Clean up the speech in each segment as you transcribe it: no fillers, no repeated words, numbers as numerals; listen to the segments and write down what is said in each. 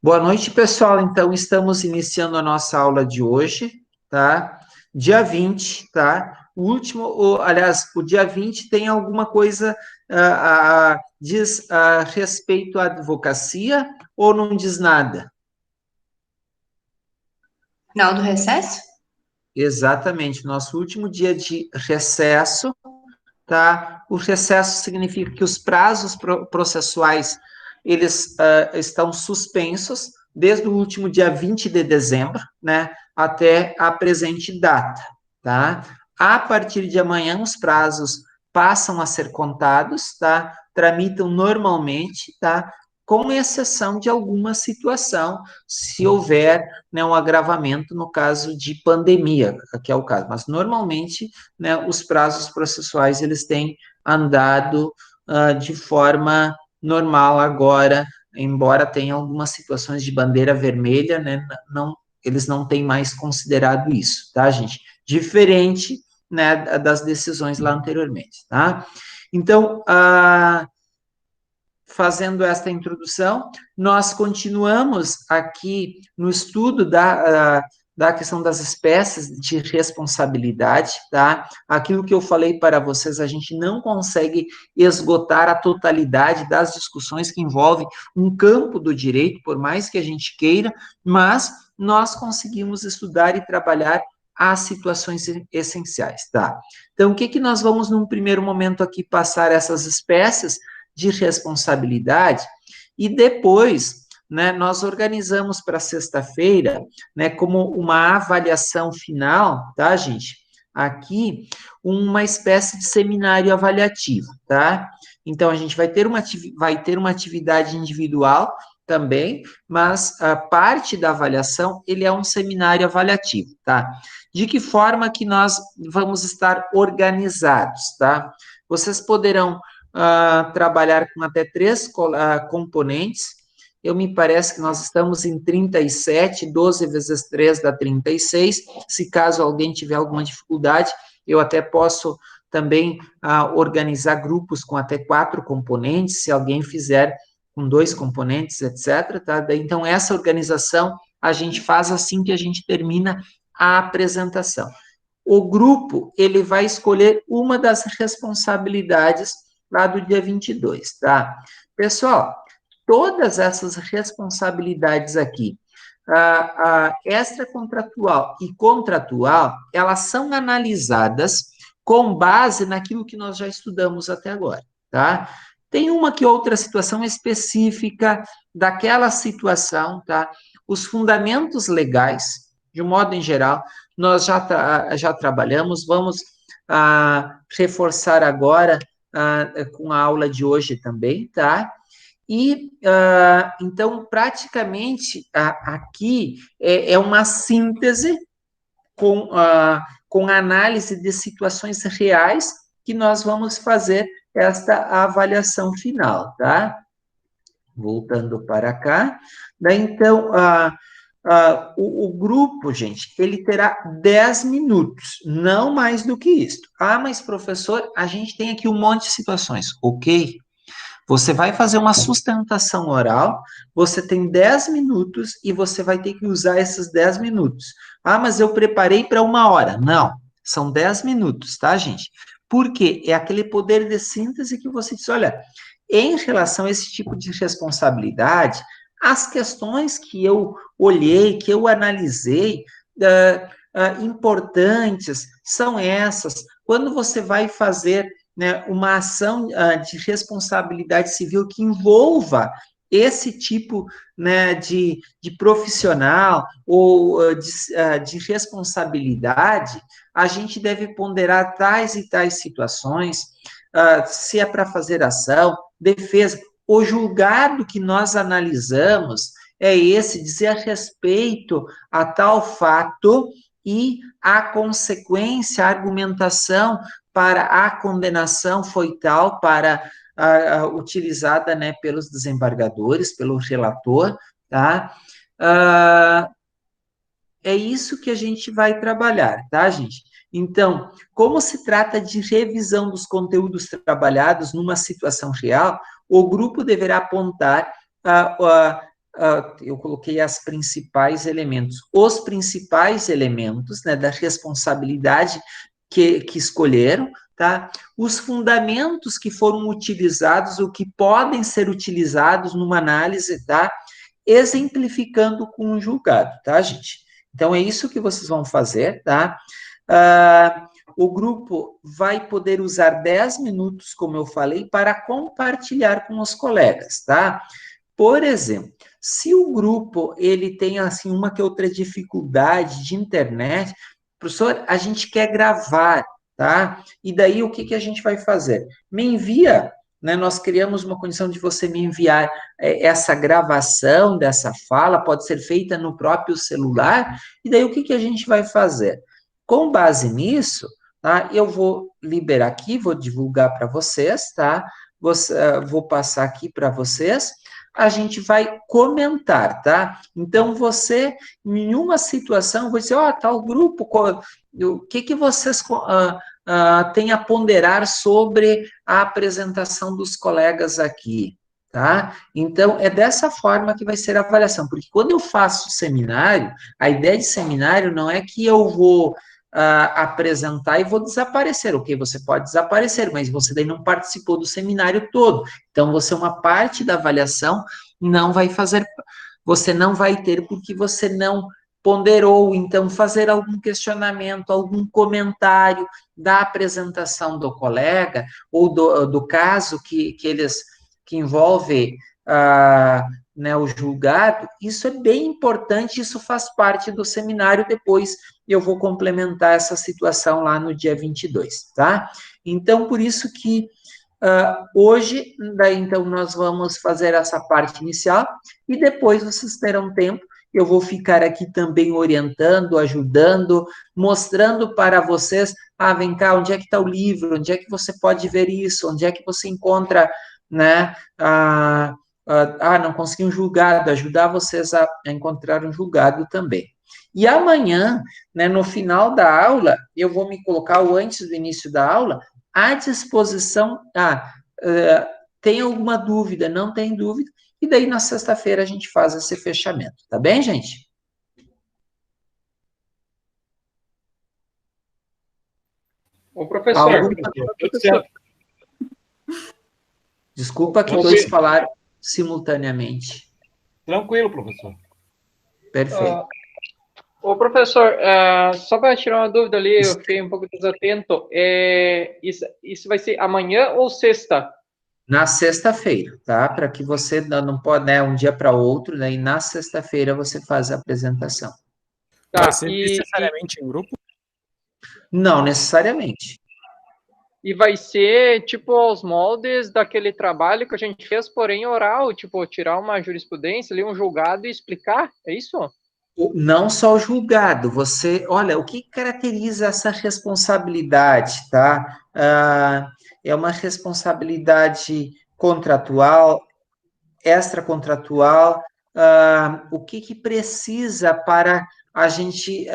Boa noite, pessoal. Então, estamos iniciando a nossa aula de hoje, tá? Dia 20, tá? Aliás, o dia 20 tem alguma coisa, diz a respeito à advocacia ou não diz nada? Final do recesso? Exatamente, nosso último dia de recesso, tá? O recesso significa que os prazos processuais, eles estão suspensos desde o último dia 20 de dezembro, né, até a presente data, tá? A partir de amanhã, os prazos passam a ser contados, tá? Tramitam normalmente, tá? Com exceção de alguma situação, se houver, né, um agravamento no caso de pandemia, que é o caso. Mas, normalmente, né, os prazos processuais eles têm andado de forma normal agora, embora tenha algumas situações de bandeira vermelha, né, não, eles não têm mais considerado isso, tá, gente? Diferente, né, das decisões lá anteriormente, tá? Então, fazendo esta introdução, nós continuamos aqui no estudo da questão das espécies de responsabilidade, tá? Aquilo que eu falei para vocês, a gente não consegue esgotar a totalidade das discussões que envolvem um campo do direito, por mais que a gente queira, mas nós conseguimos estudar e trabalhar as situações essenciais, tá? Então, o que que nós vamos, num primeiro momento aqui, passar essas espécies de responsabilidade, e depois, né, nós organizamos para sexta-feira, né, como uma avaliação final, tá, gente? Aqui, uma espécie de seminário avaliativo, tá? Então, a gente vai ter uma atividade individual também, mas a parte da avaliação, ele é um seminário avaliativo, tá? De que forma que nós vamos estar organizados, tá? Vocês poderão trabalhar com até três componentes. Eu me parece que nós estamos em 37, 12 vezes 3 dá 36. Se caso alguém tiver alguma dificuldade, eu até posso também organizar grupos com até 4 componentes, se alguém fizer com 2 componentes, etc. Tá? Então, essa organização a gente faz assim que a gente termina a apresentação. O grupo, ele vai escolher uma das responsabilidades lá do dia 22, tá? Pessoal, todas essas responsabilidades aqui, a extracontratual e contratual, elas são analisadas com base naquilo que nós já estudamos até agora, tá? Tem uma que outra situação específica daquela situação, tá? Os fundamentos legais, de um modo em geral, nós já trabalhamos, vamos reforçar agora com a aula de hoje também, tá? E, então, praticamente, aqui é uma síntese com análise de situações reais que nós vamos fazer esta avaliação final, tá? Voltando para cá. Daí, então, o grupo, gente, ele terá 10 minutos, não mais do que isso. Ah, mas professor, a gente tem aqui um monte de situações. Ok, você vai fazer uma sustentação oral, você tem 10 minutos e você vai ter que usar esses 10 minutos. Ah, mas eu preparei para uma hora. Não, são 10 minutos, tá, gente? Porque é aquele poder de síntese que você diz, olha, em relação a esse tipo de responsabilidade, as questões que eu olhei, que eu analisei, importantes, são essas. Quando você vai fazer, né, uma ação de responsabilidade civil que envolva esse tipo, né, de profissional ou de responsabilidade, a gente deve ponderar tais e tais situações, se é para fazer ação, defesa. O julgado que nós analisamos é esse, dizer a respeito a tal fato e a consequência, a argumentação para a condenação foi tal, utilizada, né, pelos desembargadores, pelo relator, tá? Ah, é isso que a gente vai trabalhar, tá, gente? Então, como se trata de revisão dos conteúdos trabalhados numa situação real, o grupo deverá apontar eu coloquei as principais elementos, os principais elementos, né, da responsabilidade que escolheram, tá? Os fundamentos que foram utilizados, o que podem ser utilizados numa análise, tá? Exemplificando com um julgado, tá, gente? Então, é isso que vocês vão fazer, tá? O grupo vai poder usar 10 minutos, como eu falei, para compartilhar com os colegas, tá? Por exemplo, se o grupo ele tem assim uma que outra dificuldade de internet, professor, a gente quer gravar, tá? E daí o que que a gente vai fazer? Me envia, né? Nós criamos uma condição de você me enviar essa gravação dessa fala, pode ser feita no próprio celular, e daí o que que a gente vai fazer? Com base nisso, tá? Eu vou liberar aqui, vou divulgar para vocês, tá? Vou passar aqui para vocês, a gente vai comentar, tá? Então, você, em uma situação, vai dizer, ó, tal grupo, o que que vocês têm a ponderar sobre a apresentação dos colegas aqui, tá? Então, é dessa forma que vai ser a avaliação, porque quando eu faço seminário, a ideia de seminário não é que eu vou apresentar e vou desaparecer, ok? Você pode desaparecer, mas você daí não participou do seminário todo. Então, você, uma parte da avaliação, não vai fazer, você não vai ter, porque você não ponderou, então, fazer algum questionamento, algum comentário da apresentação do colega, ou do caso que envolve né, o julgado, isso é bem importante, isso faz parte do seminário, depois eu vou complementar essa situação lá no dia 22, tá? Então, por isso que hoje, daí, então, nós vamos fazer essa parte inicial, e depois vocês terão tempo, eu vou ficar aqui também orientando, ajudando, mostrando para vocês, vem cá, onde é que está o livro, onde é que você pode ver isso, onde é que você encontra, né, não consegui um julgado, ajudar vocês a encontrar um julgado também. E amanhã, né, no final da aula, eu vou me colocar, ou antes do início da aula, à disposição. Tem alguma dúvida? Não tem dúvida? E daí, na sexta-feira, a gente faz esse fechamento. Tá bem, gente? Ô, professor, Desculpa que dois falaram simultaneamente. Tranquilo, professor. Perfeito. Ô, professor, só para tirar uma dúvida ali, eu fiquei um pouco desatento. Isso vai ser amanhã ou sexta? Na sexta-feira, tá? Para que você não pode, né, um dia para outro, né? E na sexta-feira você faz a apresentação. Tá, vai ser necessariamente em grupo? Não necessariamente. E vai ser, tipo, aos moldes daquele trabalho que a gente fez, porém oral, tipo, tirar uma jurisprudência ali, um julgado e explicar, é isso? Não só o julgado, olha, o que caracteriza essa responsabilidade, tá? É uma responsabilidade contratual, extracontratual, o que precisa para a gente,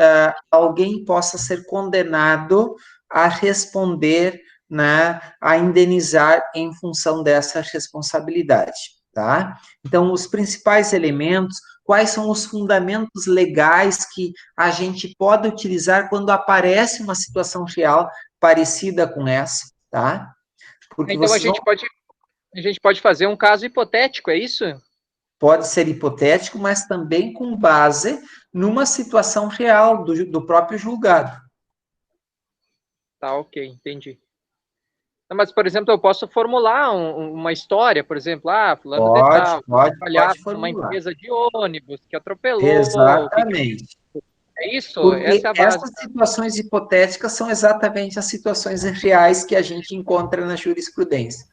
alguém possa ser condenado a responder, né, a indenizar em função dessa responsabilidade, tá? Então, os principais elementos, quais são os fundamentos legais que a gente pode utilizar quando aparece uma situação real parecida com essa, tá? Porque então, a gente pode fazer um caso hipotético, é isso? Pode ser hipotético, mas também com base numa situação real do próprio julgado. Tá, ok, entendi. Mas, por exemplo, eu posso formular uma história, por exemplo, fulano de tal, pode uma empresa de ônibus que atropelou. Exatamente. É isso? Porque essa é a base. essas situações hipotéticas são exatamente as situações reais que a gente encontra na jurisprudência.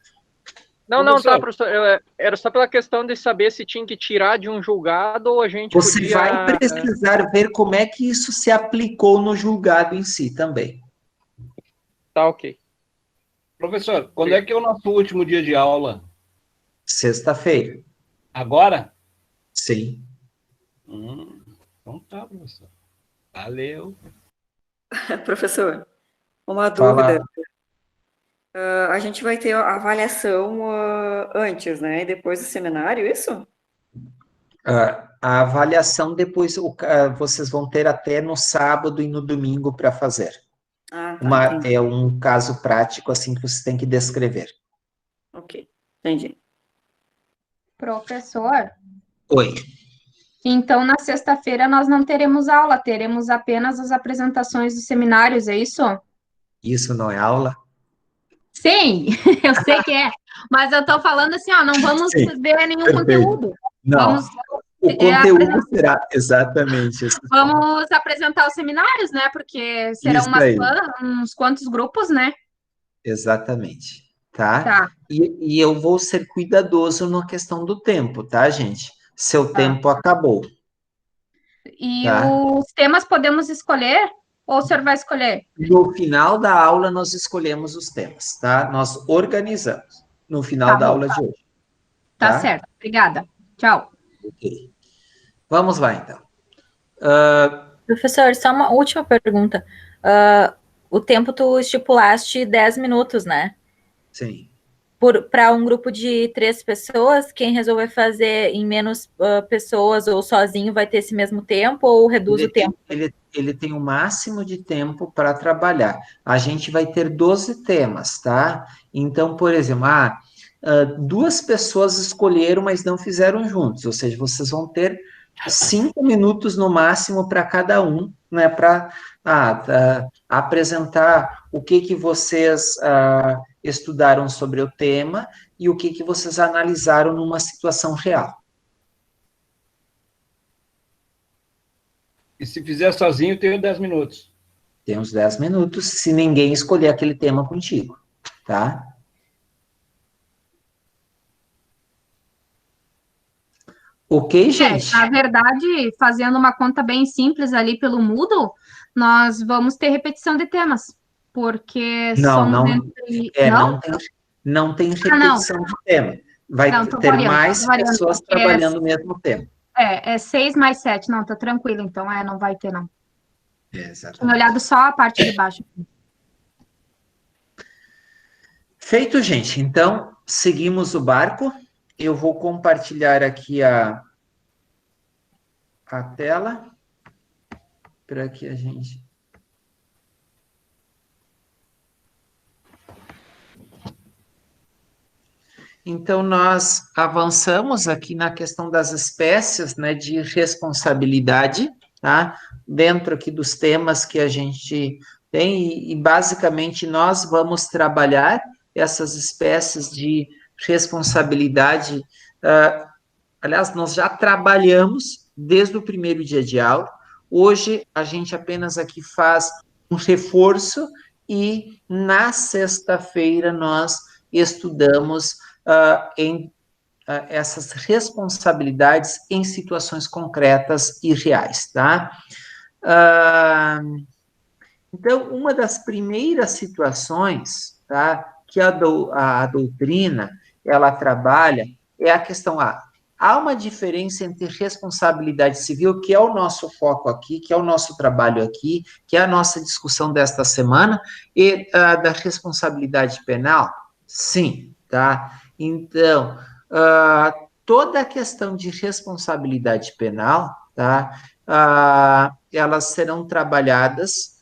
Não, tá, professor. Era só pela questão de saber se tinha que tirar de um julgado ou a gente Você podia... vai precisar ver como é que isso se aplicou no julgado em si também. Tá, ok. Professor, quando é que é o nosso último dia de aula? Sexta-feira. Agora? Sim. Então tá, professor. Valeu. Professor, uma dúvida. A gente vai ter a avaliação antes, né? E depois do seminário, isso? A avaliação depois vocês vão ter até no sábado e no domingo para fazer. Tá, É um caso prático, assim, que vocês têm que descrever. Ok, entendi. Professor, Oi. então na sexta-feira nós não teremos aula, teremos apenas as apresentações dos seminários, é isso? Isso não é aula? Sim, eu sei que é, mas eu tô falando assim, ó, não vamos Sim, ver nenhum perfeito. conteúdo. Não, Vamos, o conteúdo será exatamente isso. vamos apresentar os seminários, né? Porque serão Isso aí. uns quantos grupos, né? Exatamente, tá? Tá, E eu vou ser cuidadoso na questão do tempo, tá, gente? Seu tá. tempo acabou, E tá? os temas podemos escolher? Ou o senhor vai escolher? No final da aula, nós escolhemos os temas, tá? Nós organizamos no final Tá da bom, aula de hoje, tá tá? certo. Obrigada. Tchau. Ok. Vamos lá, então. Professor, só uma última pergunta. O tempo tu estipulaste 10 minutos, né? Sim. Para um grupo de 3 pessoas, quem resolver fazer em menos pessoas ou sozinho vai ter esse mesmo tempo ou reduz o tempo? Ele tem o máximo de tempo para trabalhar. A gente vai ter 12 temas, tá? Então, por exemplo, 2 pessoas escolheram, mas não fizeram juntos, ou seja, vocês vão ter 5 minutos no máximo para cada um, né? Para apresentar o que vocês estudaram sobre o tema e o que vocês analisaram numa situação real. E se fizer sozinho, tenho 10 minutos. Tem uns 10 minutos, se ninguém escolher aquele tema contigo, tá? Ok, gente? Na verdade, fazendo uma conta bem simples ali pelo Moodle, nós vamos ter repetição de temas, porque Não tem não. repetição de tema. Vai Não, tô ter variando, mais tô variando, pessoas porque trabalhando o mesmo tema. É 6 mais 7, não, tá tranquilo, então, não vai ter, não. Tinha Exatamente. olhado só a parte de baixo. Feito, gente. Então, seguimos o barco. Eu vou compartilhar aqui a tela para que a gente... Então, nós avançamos aqui na questão das espécies, né, de responsabilidade, tá? Dentro aqui dos temas que a gente tem, e basicamente nós vamos trabalhar essas espécies de responsabilidade. Aliás, nós já trabalhamos desde o primeiro dia de aula. Hoje, a gente apenas aqui faz um reforço e na sexta-feira nós estudamos essas responsabilidades em situações concretas e reais, tá? Então, uma das primeiras situações, tá, que a doutrina, ela trabalha, é a questão, há uma diferença entre responsabilidade civil, que é o nosso foco aqui, que é o nosso trabalho aqui, que é a nossa discussão desta semana, e da responsabilidade penal? Sim, tá? Então, toda a questão de responsabilidade penal, tá? Elas serão trabalhadas,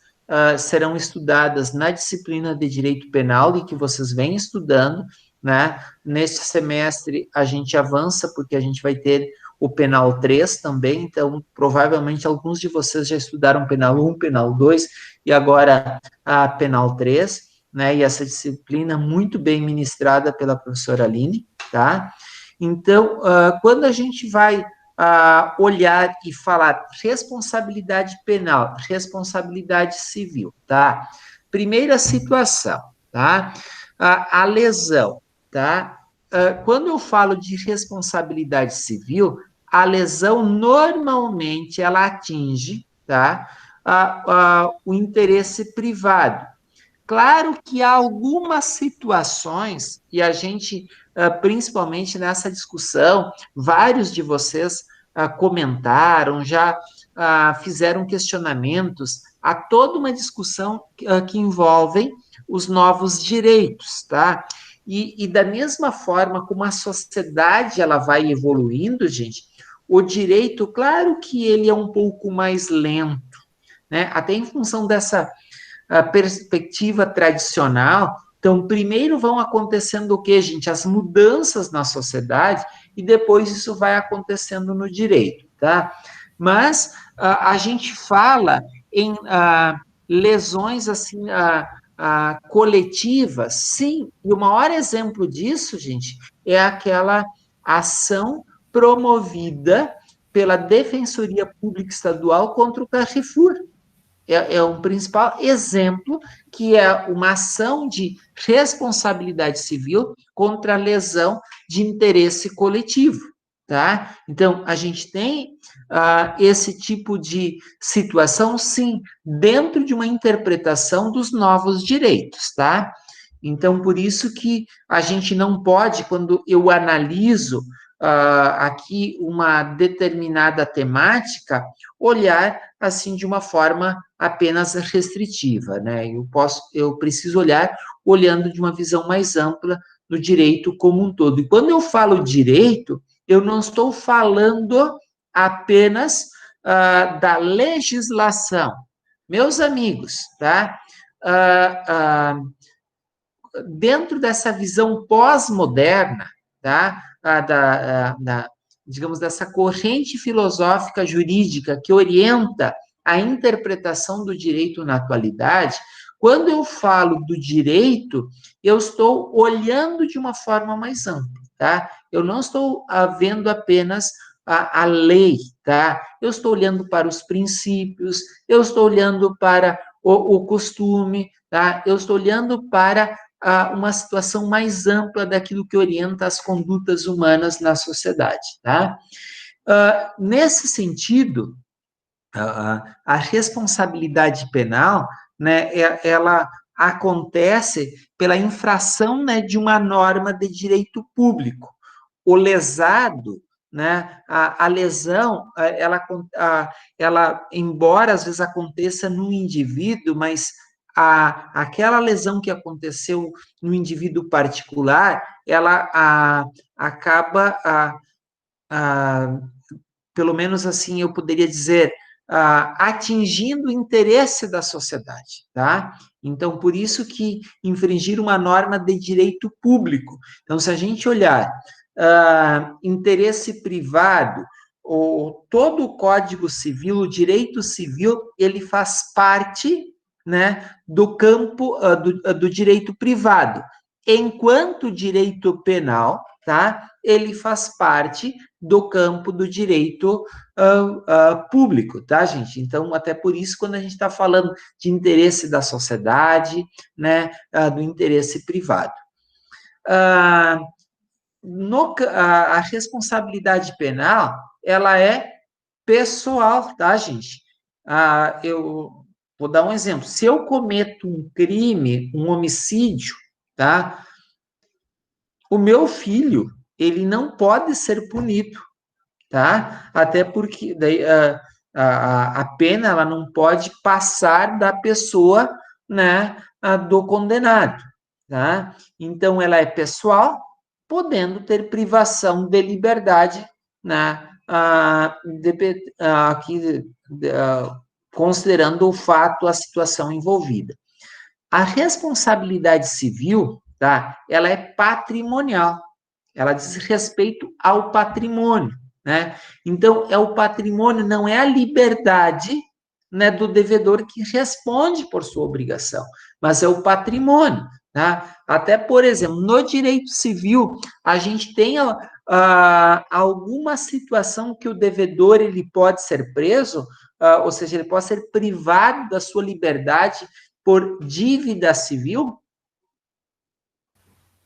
serão estudadas na disciplina de Direito Penal, e que vocês vêm estudando, né? Neste semestre, a gente avança, porque a gente vai ter o Penal 3 também, então, provavelmente, alguns de vocês já estudaram Penal 1, Penal 2, e agora a Penal 3, né, e essa disciplina muito bem ministrada pela professora Aline, tá? Então, quando a gente vai olhar e falar responsabilidade penal, responsabilidade civil, tá? Primeira situação, tá? A lesão, tá? Quando eu falo de responsabilidade civil, a lesão normalmente ela atinge, tá? O interesse privado. Claro que há algumas situações, e a gente, principalmente nessa discussão, vários de vocês comentaram, já fizeram questionamentos, há toda uma discussão que envolve os novos direitos, tá? E da mesma forma como a sociedade ela vai evoluindo, gente, o direito, claro que ele é um pouco mais lento, né? Até em função dessa perspectiva tradicional. Então, primeiro vão acontecendo o quê, gente? As mudanças na sociedade, e depois isso vai acontecendo no direito, tá? Mas a gente fala em lesões, assim, coletivas, sim, e o maior exemplo disso, gente, é aquela ação promovida pela Defensoria Pública Estadual contra o Carrefour. É um principal exemplo, que é uma ação de responsabilidade civil contra a lesão de interesse coletivo, tá? Então, a gente tem esse tipo de situação, sim, dentro de uma interpretação dos novos direitos, tá? Então, por isso que a gente não pode, quando eu analiso aqui uma determinada temática, olhar assim de uma forma apenas restritiva, né? Eu preciso olhar olhando de uma visão mais ampla do direito como um todo. E quando eu falo direito, eu não estou falando apenas da legislação. Meus amigos, tá? Dentro dessa visão pós-moderna, tá? Digamos, dessa corrente filosófica jurídica que orienta a interpretação do direito na atualidade, quando eu falo do direito, eu estou olhando de uma forma mais ampla, tá? Eu não estou vendo apenas a lei, tá? Eu estou olhando para os princípios, eu estou olhando para o costume, tá? Eu estou olhando para uma situação mais ampla daquilo que orienta as condutas humanas na sociedade, tá? Nesse sentido, a responsabilidade penal, né, ela acontece pela infração, né, de uma norma de direito público. O lesado, né, a lesão, ela, embora às vezes aconteça no indivíduo, mas aquela lesão que aconteceu no indivíduo particular, ela acaba, pelo menos assim eu poderia dizer, atingindo o interesse da sociedade, tá? Então, por isso que infringir uma norma de direito público. Então, se a gente olhar interesse privado, todo o Código Civil, o direito civil, ele faz parte, né, do campo do direito privado, enquanto o direito penal, tá, ele faz parte do campo do direito público, tá, gente? Então, até por isso, quando a gente está falando de interesse da sociedade, né, do interesse privado. A responsabilidade penal, ela é pessoal, tá, gente? Eu vou dar um exemplo. Se eu cometo um crime, um homicídio, tá? O meu filho, ele não pode ser punido, tá? Até porque daí, a pena, ela não pode passar da pessoa, né, do condenado, tá? Então, ela é pessoal, podendo ter privação de liberdade, né, considerando o fato, a situação envolvida. A responsabilidade civil, tá? Ela é patrimonial, ela diz respeito ao patrimônio, né? Então, é o patrimônio, não é a liberdade, né, do devedor que responde por sua obrigação, mas é o patrimônio, tá? Até, por exemplo, no direito civil, a gente tem alguma situação que o devedor ele pode ser preso, ou seja, ele pode ser privado da sua liberdade por dívida civil?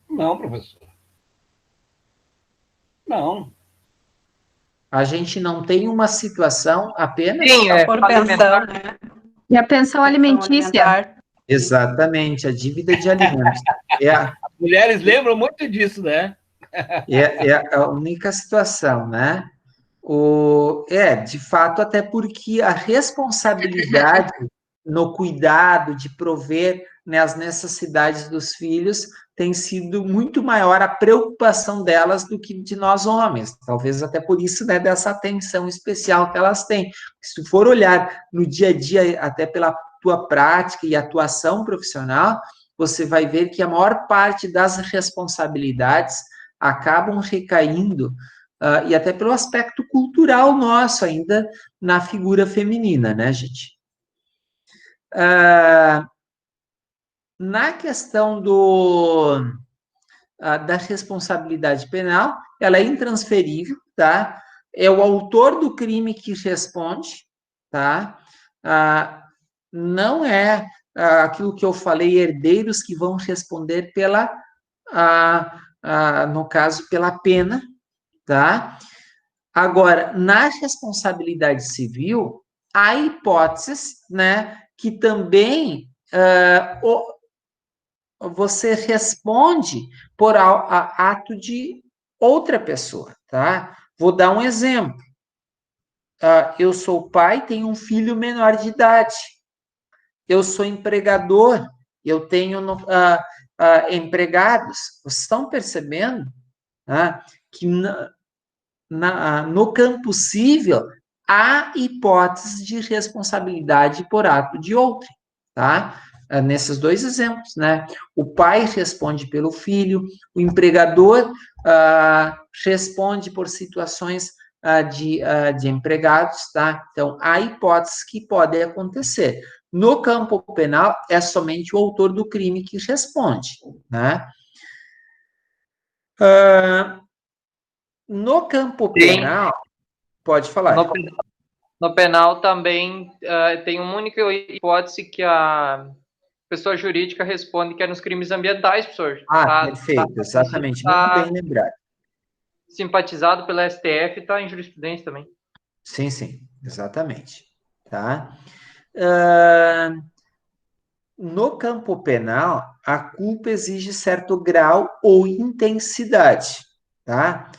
Não, professor. Não. A gente não tem uma situação apenas... Sim, Por pensão, né? E a pensão alimentícia. Exatamente, a dívida de alimentos. As mulheres lembram muito disso, né? É a única situação, né? De fato, até porque a responsabilidade no cuidado de prover, né, as necessidades dos filhos tem sido muito maior a preocupação delas do que de nós homens, talvez até por isso, né, dessa atenção especial que elas têm. Se tu for olhar no dia a dia, até pela tua prática e atuação profissional, você vai ver que a maior parte das responsabilidades acabam recaindo, e até pelo aspecto cultural nosso ainda, na figura feminina, né, gente? Na questão da responsabilidade penal, ela é intransferível, tá? É o autor do crime que responde, tá? Não é aquilo que eu falei, herdeiros que vão responder no caso, pela pena, tá? Agora, na responsabilidade civil, há hipóteses, né, que também você responde por ato de outra pessoa, tá? Vou dar um exemplo. Eu sou pai, tenho um filho menor de idade. Eu sou empregador, eu tenho empregados. Vocês estão percebendo, tá, que no campo civil há hipóteses de responsabilidade por ato de outro, tá? Nesses dois exemplos, né? O pai responde pelo filho, o empregador responde por situações de empregados, tá? Então, há hipóteses que podem acontecer. No campo penal, é somente o autor do crime que responde, né? No campo penal, pode falar. No penal também tem uma única hipótese que a pessoa jurídica responde, que é nos crimes ambientais, professor. Perfeito, exatamente, muito bem lembrado. Simpatizado pela STF, está em jurisprudência também. Sim, exatamente. Tá? No campo penal, a culpa exige certo grau ou intensidade, tá?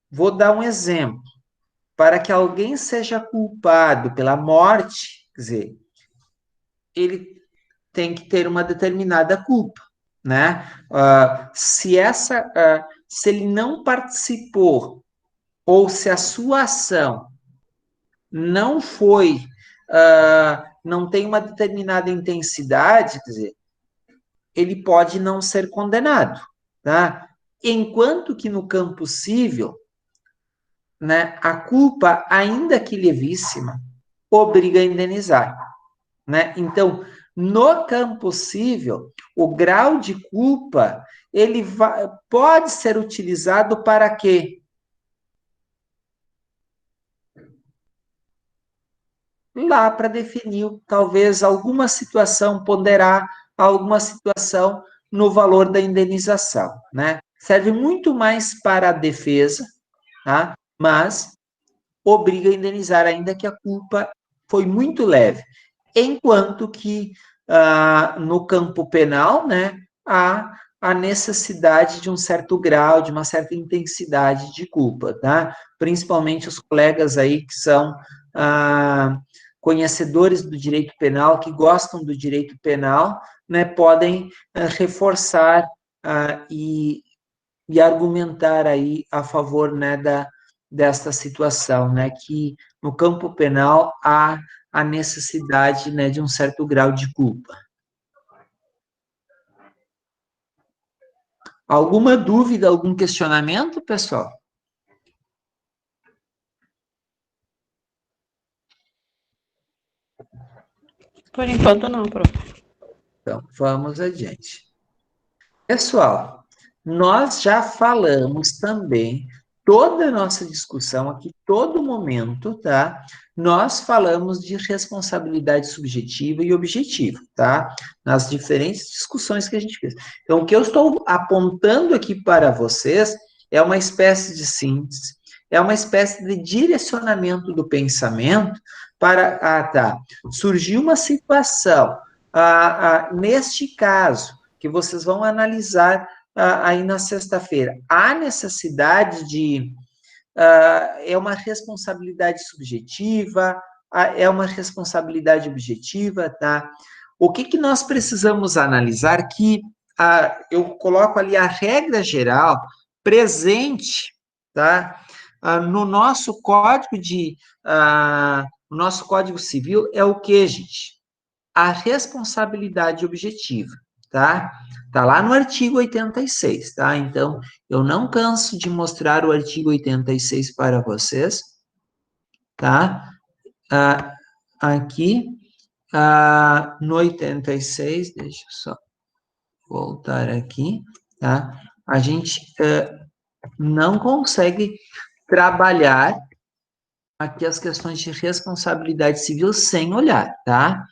Vou dar um exemplo. Para que alguém seja culpado pela morte, quer dizer, ele tem que ter uma determinada culpa, né? Se ele não participou ou se a sua ação não foi, não tem uma determinada intensidade, quer dizer, ele pode não ser condenado, tá? Enquanto que no campo civil, né, a culpa, ainda que levíssima, obriga a indenizar, né? Então, no campo civil, o grau de culpa, ele pode ser utilizado para quê? Lá para definir, talvez, alguma situação, ponderar alguma situação no valor da indenização, né? Serve muito mais para a defesa, tá? Mas obriga a indenizar, ainda que a culpa foi muito leve. Enquanto que no campo penal, né, há a necessidade de um certo grau, de uma certa intensidade de culpa, tá? Principalmente os colegas aí que são conhecedores do direito penal, que gostam do direito penal, né, podem reforçar e argumentar aí a favor, né, desta situação, né, que no campo penal há a necessidade, né, de um certo grau de culpa. Alguma dúvida, algum questionamento, pessoal? Por enquanto não, prof. Então, vamos adiante. Pessoal, nós já falamos também, toda a nossa discussão aqui, todo momento, tá? Nós falamos de responsabilidade subjetiva e objetiva, tá? Nas diferentes discussões que a gente fez. Então, o que eu estou apontando aqui para vocês é uma espécie de síntese, é uma espécie de direcionamento do pensamento para, surgiu uma situação, neste caso, que vocês vão analisar aí na sexta-feira. Há necessidade de... é uma responsabilidade subjetiva, é uma responsabilidade objetiva, tá? O que nós precisamos analisar que eu coloco ali a regra geral presente, tá? No nosso código no nosso Código Civil é o que, gente? A responsabilidade objetiva, tá? Tá lá no artigo 86, tá? Então, eu não canso de mostrar o artigo 86 para vocês, tá? Aqui, no 86, deixa eu só voltar aqui, tá? A gente não consegue trabalhar aqui as questões de responsabilidade civil sem olhar, tá?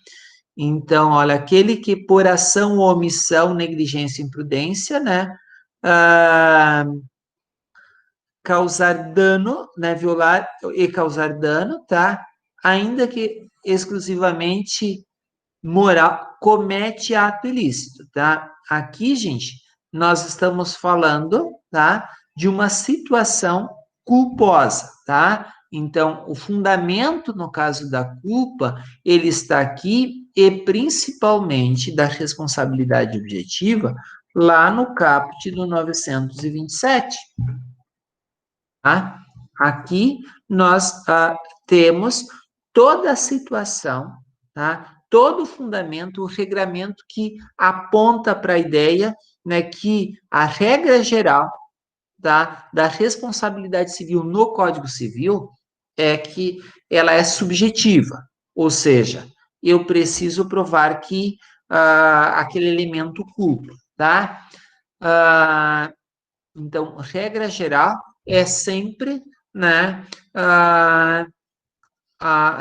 Então, olha, aquele que por ação ou omissão, negligência e imprudência, né, causar dano, né, violar e causar dano, tá? Ainda que exclusivamente moral, comete ato ilícito, tá? Aqui, gente, nós estamos falando, tá, de uma situação culposa, tá? Então, o fundamento, no caso da culpa, ele está aqui e principalmente da responsabilidade objetiva, lá no caput do 927, tá? Aqui nós temos toda a situação, tá? Todo o fundamento, o regramento que aponta para a ideia, né, que a regra geral da responsabilidade civil no Código Civil é que ela é subjetiva, ou seja, eu preciso provar que aquele elemento culpa, tá? Então, regra geral é sempre, né, a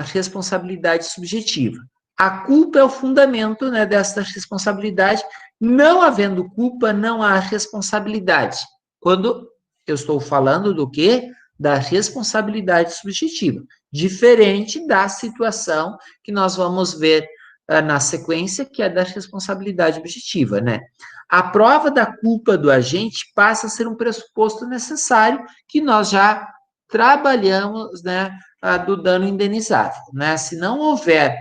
responsabilidade subjetiva. A culpa é o fundamento, né, dessa responsabilidade. Não havendo culpa, não há responsabilidade. Quando eu estou falando do quê? Da responsabilidade subjetiva. Diferente da situação que nós vamos ver na sequência, que é da responsabilidade objetiva, né? A prova da culpa do agente passa a ser um pressuposto necessário que nós já trabalhamos, né, do dano indenizável, né? Se não houver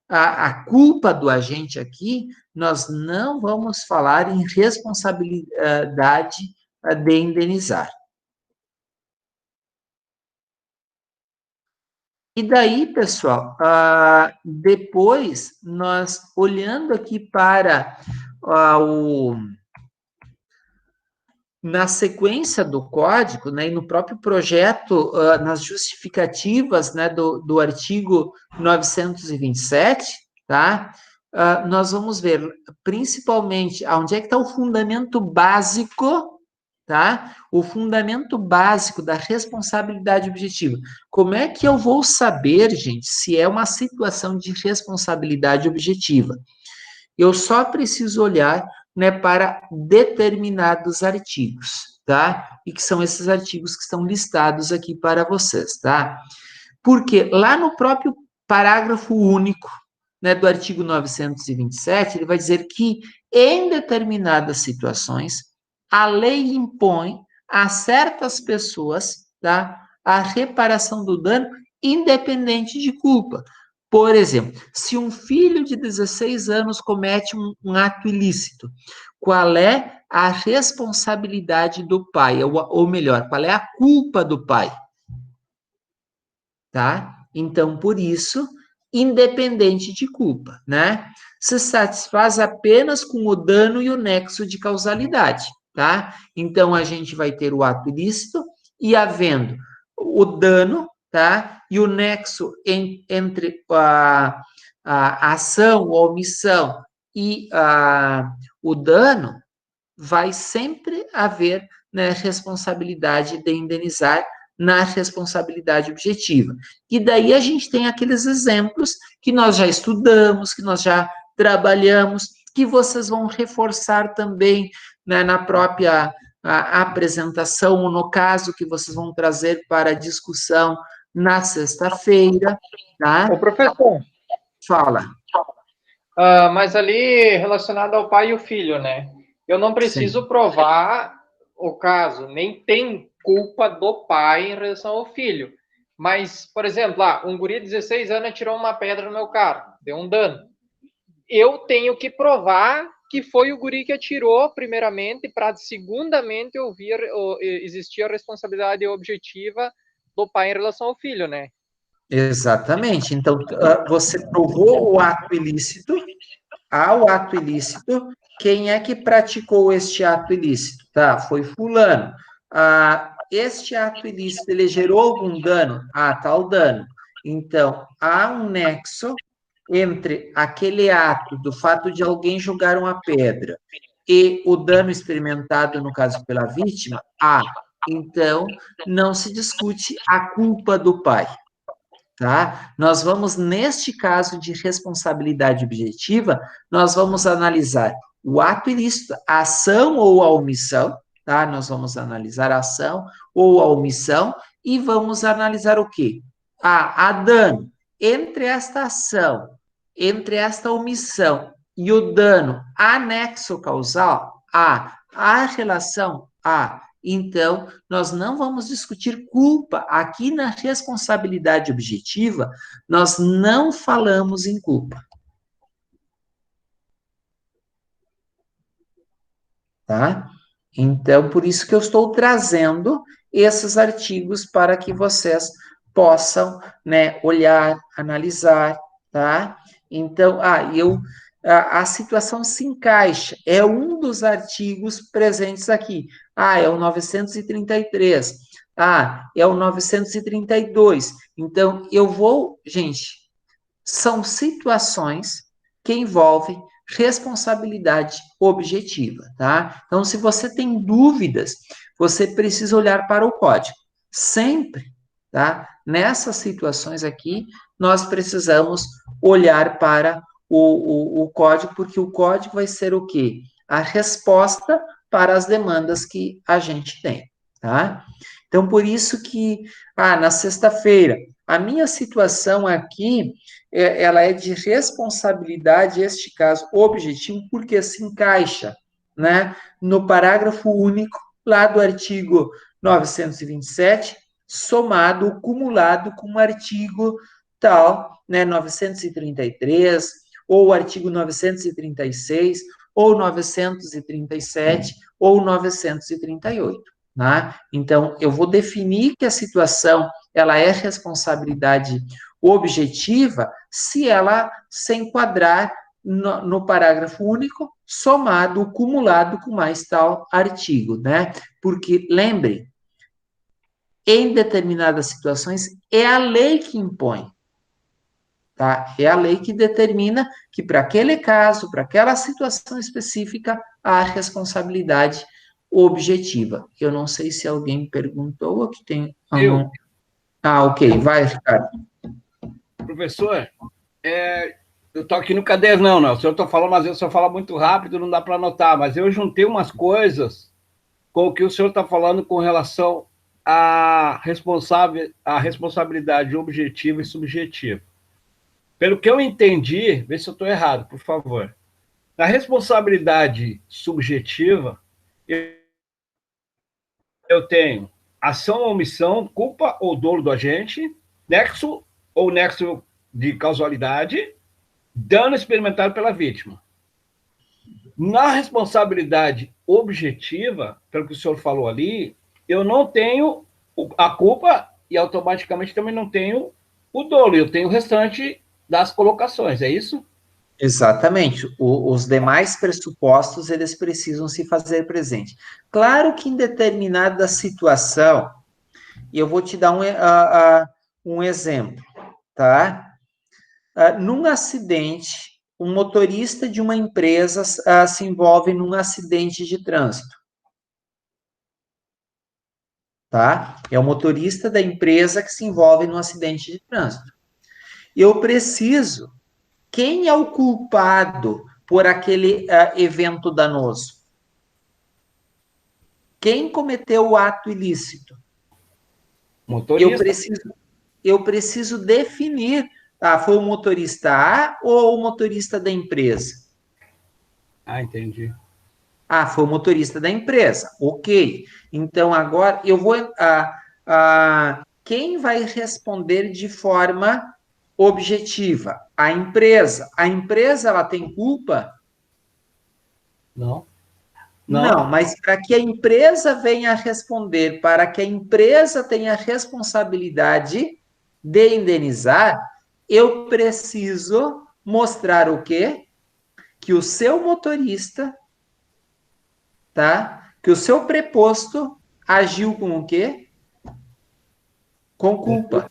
a culpa do agente aqui, nós não vamos falar em responsabilidade de indenizar. E daí, pessoal, depois, nós olhando aqui para na sequência do código, né, e no próprio projeto, nas justificativas, né, do artigo 927, tá? Nós vamos ver, principalmente, onde é que está o fundamento básico, tá? O fundamento básico da responsabilidade objetiva. Como é que eu vou saber, gente, se é uma situação de responsabilidade objetiva? Eu só preciso olhar, né, para determinados artigos, tá? E que são esses artigos que estão listados aqui para vocês, tá? Porque lá no próprio parágrafo único, né, do artigo 927, ele vai dizer que em determinadas situações a lei impõe a certas pessoas, tá, a reparação do dano independente de culpa. Por exemplo, se um filho de 16 anos comete um ato ilícito, qual é a responsabilidade do pai? Ou melhor, qual é a culpa do pai? Tá? Então, por isso, independente de culpa, né? Se satisfaz apenas com o dano e o nexo de causalidade, tá? Então, a gente vai ter o ato ilícito e havendo o dano, tá? E o nexo entre a ação ou omissão e o dano, vai sempre haver, né, responsabilidade de indenizar na responsabilidade objetiva. E daí a gente tem aqueles exemplos que nós já estudamos, que nós já trabalhamos, que vocês vão reforçar também, né, na própria apresentação, ou no caso que vocês vão trazer para discussão na sexta-feira, tá? Ô, professor. Fala. Mas ali, relacionado ao pai e o filho, né? Eu não preciso Sim. provar o caso, nem tem culpa do pai em relação ao filho. Mas, por exemplo, um guri de 16 anos tirou uma pedra no meu carro, deu um dano. Eu tenho que provar que foi o guri que atirou primeiramente, para segundamente existir a responsabilidade objetiva do pai em relação ao filho, né? Exatamente. Então, você provou o ato ilícito, ao ato ilícito, quem é que praticou este ato ilícito? Tá, foi fulano. Este ato ilícito, ele gerou algum dano? Tal dano. Então, há um nexo entre aquele ato do fato de alguém jogar uma pedra e o dano experimentado, no caso, pela vítima, então, não se discute a culpa do pai. Tá? Nós vamos, neste caso de responsabilidade objetiva, nós vamos analisar o ato ilícito, a ação ou a omissão, tá? Nós vamos analisar a ação ou a omissão e vamos analisar o quê? Há dano. Entre esta ação, entre esta omissão e o dano, há nexo causal? Há relação? Então, nós não vamos discutir culpa. Aqui na responsabilidade objetiva, nós não falamos em culpa. Tá? Então, por isso que eu estou trazendo esses artigos para que vocês possam, né, olhar, analisar, tá? Então, a situação se encaixa, é um dos artigos presentes aqui. É o 933. É o 932. Então, gente, são situações que envolvem responsabilidade objetiva, tá? Então, se você tem dúvidas, você precisa olhar para o código. Sempre, tá? Nessas situações aqui, nós precisamos olhar para o código, porque o código vai ser o quê? A resposta para as demandas que a gente tem, tá? Então, por isso que, na sexta-feira, a minha situação aqui, ela é de responsabilidade, este caso objetivo, porque se encaixa, né, no parágrafo único, lá do artigo 927, somado, cumulado com o artigo tal, né, 933, ou o artigo 936, ou 937, ou 938. Né? Então, eu vou definir que a situação ela é responsabilidade objetiva se ela se enquadrar no parágrafo único, somado, cumulado com mais tal artigo, né? Porque, lembre, em determinadas situações, é a lei que impõe, tá? É a lei que determina que para aquele caso, para aquela situação específica, há responsabilidade objetiva. Eu não sei se alguém perguntou ou que tem... Eu. Ok. Vai, Ricardo. Professor, eu estou aqui no caderno, não. O senhor está falando, mas o senhor fala muito rápido, não dá para anotar, mas eu juntei umas coisas com o que o senhor está falando com relação à responsabilidade objetiva e subjetiva. Pelo que eu entendi, vê se eu estou errado, por favor. Na responsabilidade subjetiva, eu tenho ação ou omissão, culpa ou dolo do agente, nexo ou nexo de causalidade, dano experimentado pela vítima. Na responsabilidade objetiva, pelo que o senhor falou ali, eu não tenho a culpa e automaticamente também não tenho o dolo, eu tenho o restante das colocações, é isso? Exatamente. Os demais pressupostos, eles precisam se fazer presente. Claro que em determinada situação, e eu vou te dar um exemplo, tá? Num acidente, um motorista de uma empresa se envolve num acidente de trânsito, tá? É o motorista da empresa que se envolve num acidente de trânsito. Eu preciso... Quem é o culpado por aquele evento danoso? Quem cometeu o ato ilícito? Motorista. Eu preciso definir, foi o motorista A ou o motorista da empresa? Entendi. Foi o motorista da empresa. Ok. Então, agora, eu vou... quem vai responder de forma objetiva? A empresa. A empresa, ela tem culpa? Não? Não, mas para que a empresa venha a responder, para que a empresa tenha a responsabilidade de indenizar, eu preciso mostrar o quê? Que o seu motorista, tá? Que o seu preposto agiu com o quê? Com culpa.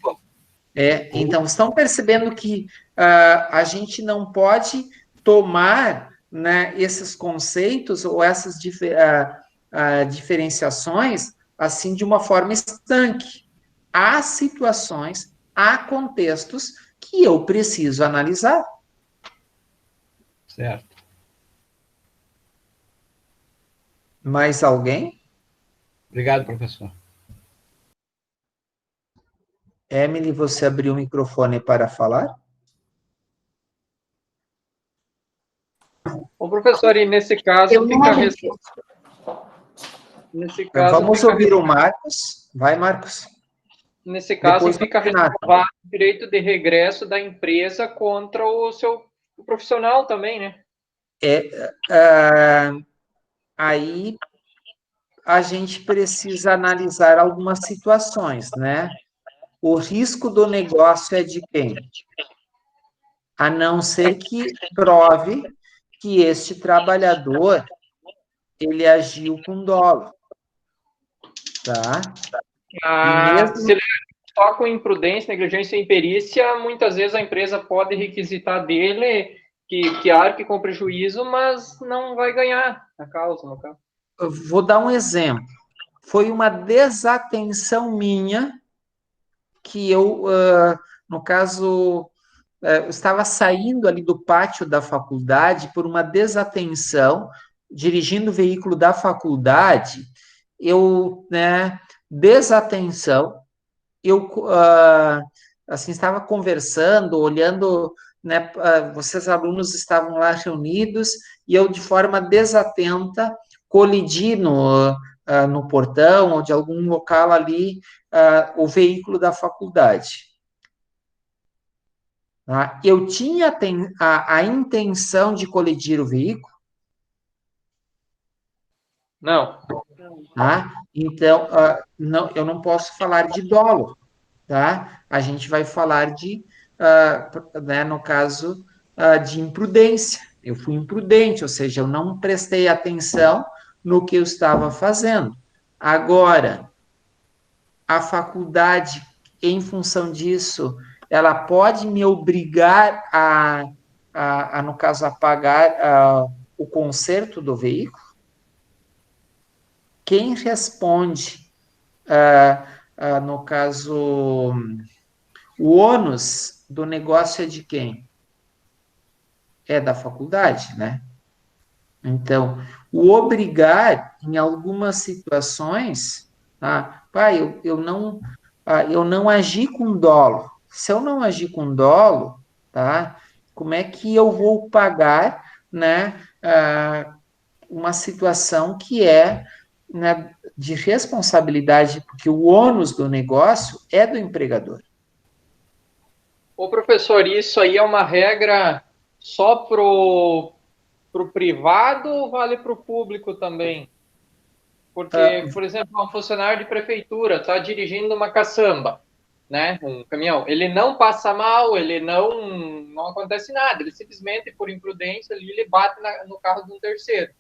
Então, estão percebendo que a gente não pode tomar, né, esses conceitos ou essas diferenciações assim de uma forma estanque. Há situações, há contextos que eu preciso analisar. Certo. Mais alguém? Obrigado, professor. Emily, você abriu o microfone para falar? Ô, professor, e nesse caso Nesse caso, Vamos ouvir o Marcos. Vai, Marcos. Nesse caso, Depois fica ressalvado o direito de regresso da empresa contra o seu profissional também, né? Aí a gente precisa analisar algumas situações, né? O risco do negócio é de quem? A não ser que prove que este trabalhador ele agiu com dolo, tá? Se ele só com imprudência, negligência e imperícia, muitas vezes a empresa pode requisitar dele que arque com prejuízo, mas não vai ganhar a causa, no caso. Eu vou dar um exemplo. Foi uma desatenção minha que eu, no caso, eu estava saindo ali do pátio da faculdade por uma desatenção, dirigindo o veículo da faculdade, eu, né, desatenção, eu, assim, estava conversando, olhando, né, vocês alunos estavam lá reunidos, e eu, de forma desatenta, colidi no portão ou de algum local ali, o veículo da faculdade. Tá? Eu tinha a intenção de colidir o veículo? Não. Tá? Então, não, eu não posso falar de dolo, tá? A gente vai falar de, né, no caso, de imprudência. Eu fui imprudente, ou seja, eu não prestei atenção no que eu estava fazendo. Agora, a faculdade, em função disso, ela pode me obrigar no caso, a pagar o conserto do veículo? Quem responde, no caso, o ônus do negócio é de quem? É da faculdade, né? Então, o obrigar, em algumas situações, pai, eu não agi com dolo. Se eu não agir com dolo, tá? Como é que eu vou pagar, né, uma situação que é, né, de responsabilidade, porque o ônus do negócio é do empregador. Ô, professor, isso aí é uma regra só pro privado ou vale para o público também? Porque, por exemplo, um funcionário de prefeitura está dirigindo uma caçamba, né, um caminhão, ele não passa mal, ele não acontece nada, ele simplesmente, por imprudência, ele bate no carro de um terceiro.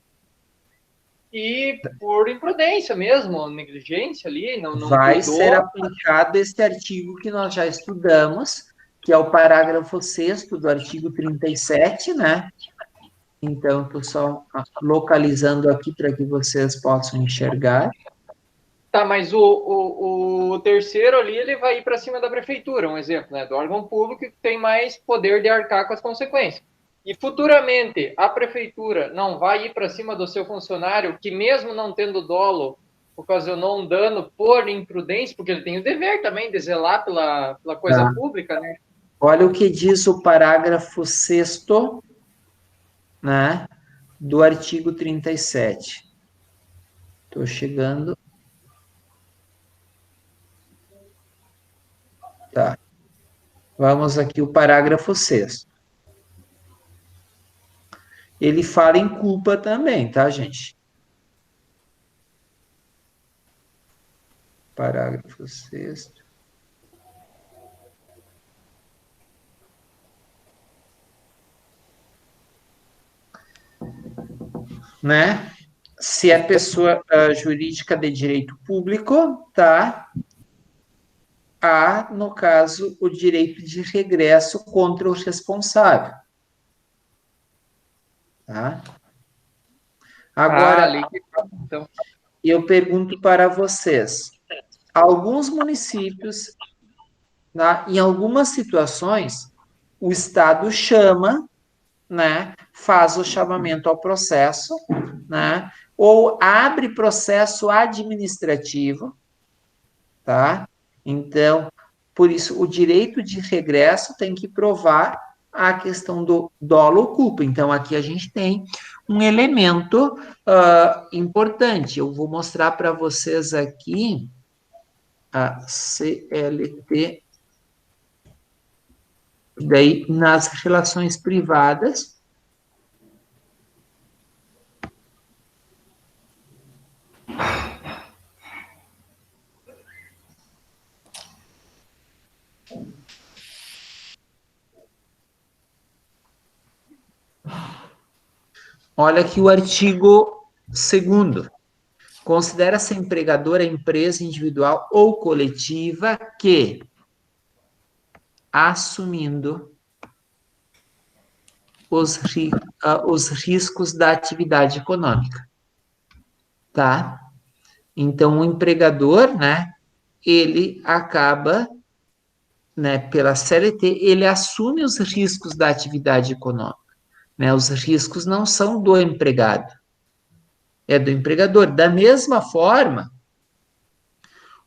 E por imprudência mesmo, negligência ali, não vai cuidou. Ser aplicado esse artigo que nós já estudamos, que é o parágrafo 6º do artigo 37, né? Então, estou só localizando aqui para que vocês possam enxergar. Tá, mas o terceiro ali, ele vai ir para cima da prefeitura, um exemplo, né? Do órgão público que tem mais poder de arcar com as consequências. E futuramente, a prefeitura não vai ir para cima do seu funcionário, que mesmo não tendo dolo, ocasionou um dano por imprudência, porque ele tem o dever também de zelar pela coisa pública, né? Olha o que diz o parágrafo 6º, né, do artigo 37. Estou chegando. Tá. Vamos aqui o parágrafo 6º. ele fala em culpa também, tá, gente? Parágrafo 6º. Né? Se é pessoa jurídica de direito público, tá? Há, no caso, o direito de regresso contra o responsável. Tá? Agora, então. eu pergunto para vocês: alguns municípios, tá, em algumas situações, o Estado chama, né, faz o chamamento ao processo, né, ou abre processo administrativo, tá? Então, por isso, o direito de regresso tem que provar a questão do dolo ou culpa. Então, aqui a gente tem um elemento importante. Eu vou mostrar para vocês aqui a CLT, daí nas relações privadas. Olha aqui o artigo 2º. Considera-se empregadora empresa individual ou coletiva que, assumindo os riscos da atividade econômica, tá? Então, o empregador, né, ele acaba, né, pela CLT, ele assume os riscos da atividade econômica, né? Os riscos não são do empregado, é do empregador. Da mesma forma,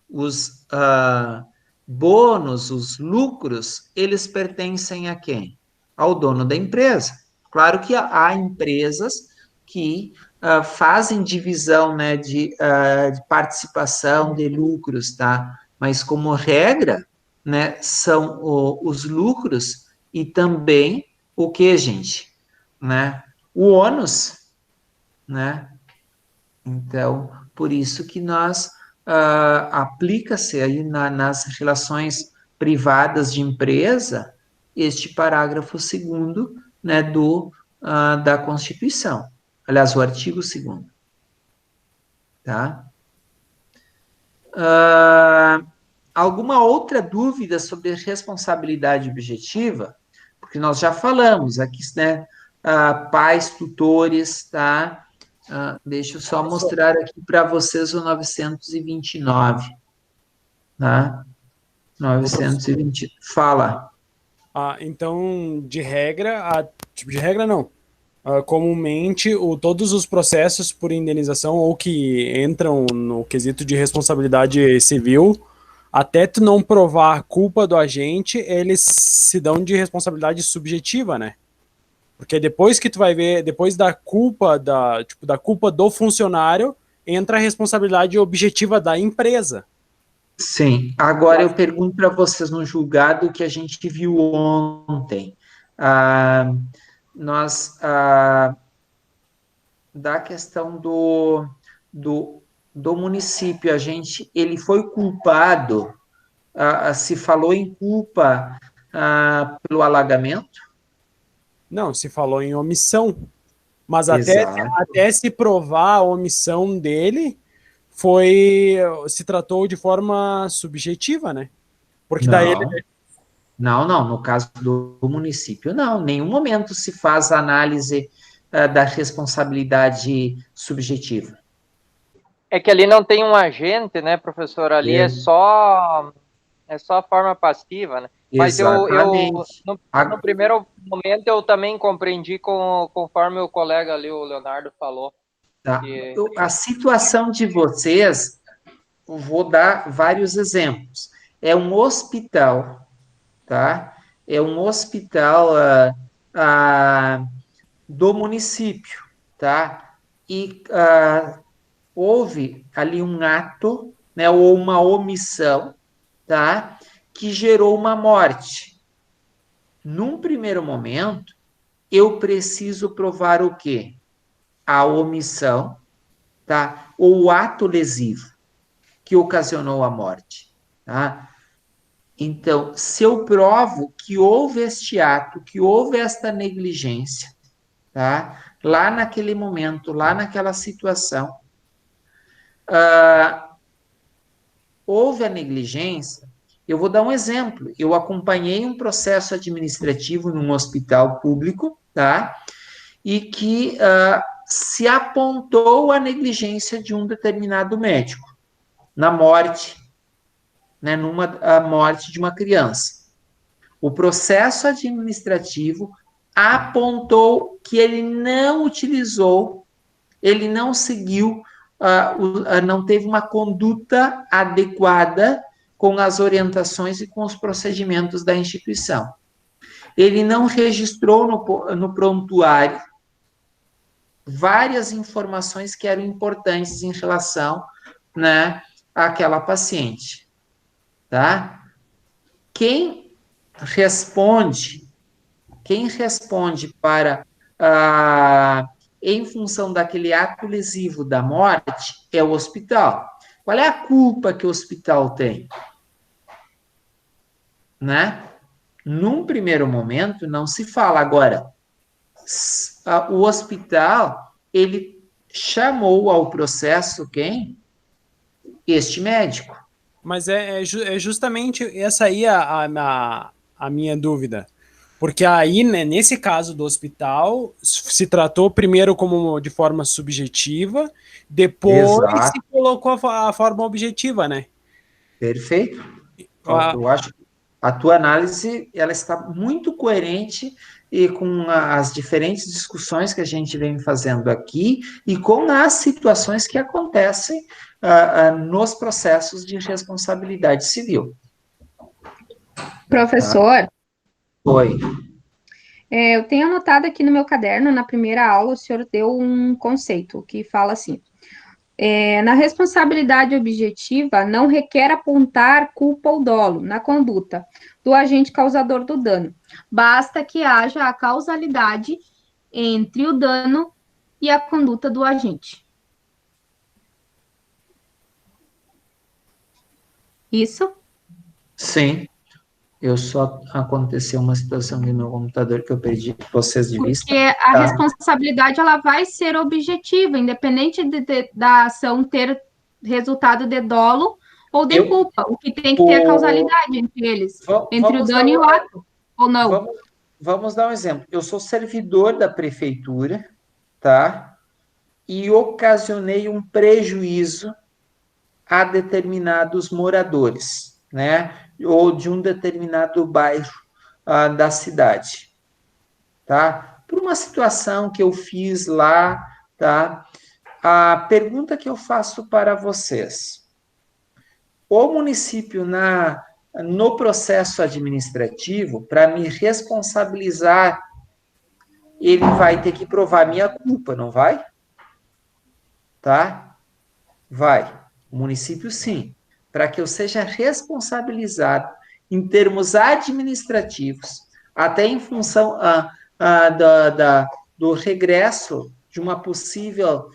os bônus, os lucros, eles pertencem a quem? Ao dono da empresa. Claro que há empresas que fazem divisão, né, de participação de lucros, tá? Mas como regra, né, são os lucros e também o que, gente? Né? O ônus, né? Então, por isso que nós aplica-se aí nas relações privadas de empresa este parágrafo 2º, né, da Constituição. Aliás, o artigo 2º. Tá? Alguma outra dúvida sobre responsabilidade objetiva? Porque nós já falamos aqui, né, pais, tutores, tá? Deixa eu só mostrar aqui para vocês o 929, tá? 920, fala. Então, de regra, tipo de regra não. Comumente, todos os processos por indenização ou que entram no quesito de responsabilidade civil, até tu não provar a culpa do agente, eles se dão de responsabilidade subjetiva, né? Porque depois que tu vai ver, depois da culpa da culpa do funcionário, entra a responsabilidade objetiva da empresa. Sim. Agora eu pergunto para vocês no julgado que a gente viu ontem. Da questão do município, ele foi culpado, se falou em culpa pelo alagamento? Não, se falou em omissão. Mas até se provar a omissão dele, se tratou de forma subjetiva, né? Porque não. daí ele... Não, no caso do município, não. Em nenhum momento se faz a análise da responsabilidade subjetiva. É que ali não tem um agente, né, professor? Ali é só a forma passiva, né? Mas no primeiro momento eu também compreendi conforme o colega ali, o Leonardo, falou. Tá. A situação de vocês, vou dar vários exemplos. É um hospital, tá? É um hospital do município, tá? E houve ali um ato, né, ou uma omissão, tá? Que gerou uma morte. Num primeiro momento, eu preciso provar o quê? A omissão, tá? Ou o ato lesivo que ocasionou a morte, tá? Então, se eu provo que houve este ato, que houve esta negligência, tá? Lá naquele momento, lá naquela situação, houve a negligência. Eu vou dar um exemplo. Eu acompanhei um processo administrativo num hospital público, tá? E que se apontou a negligência de um determinado médico na morte, né, a morte de uma criança. O processo administrativo apontou que ele não utilizou, ele não seguiu, não teve uma conduta adequada com as orientações e com os procedimentos da instituição. Ele não registrou no prontuário várias informações que eram importantes em relação, né, àquela paciente, tá? Quem responde para em função daquele ato lesivo da morte é o hospital. Qual é a culpa que o hospital tem? Né? Num primeiro momento, não se fala. Agora, o hospital, ele chamou ao processo quem? Este médico. Mas é justamente essa aí a minha dúvida. Porque aí, né, nesse caso do hospital, se tratou primeiro como de forma subjetiva, depois Exato. se colocou a forma objetiva, né? Perfeito. Eu acho que a tua análise ela está muito coerente e com as diferentes discussões que a gente vem fazendo aqui e com as situações que acontecem nos processos de responsabilidade civil. Professor, Oi. eu tenho anotado aqui no meu caderno, na primeira aula, o senhor deu um conceito que fala assim: na responsabilidade objetiva, não requer apontar culpa ou dolo na conduta do agente causador do dano. Basta que haja a causalidade entre o dano e a conduta do agente. Isso? Sim. Aconteceu uma situação no meu computador que eu perdi vocês de vista. Porque a responsabilidade ela vai ser objetiva, independente da ação ter resultado de dolo ou de culpa. O que tem que ter a causalidade entre eles, entre o dano e o ato, ou não? Vamos dar um exemplo. Eu sou servidor da prefeitura, tá? E ocasionei um prejuízo a determinados moradores, né? Ou de um determinado bairro da cidade, tá? Por uma situação que eu fiz lá, tá? A pergunta que eu faço para vocês: o município no processo administrativo, para me responsabilizar, ele vai ter que provar minha culpa, não vai? Tá? Vai. O município, sim. Para que eu seja responsabilizado em termos administrativos, até em função do regresso de uma possível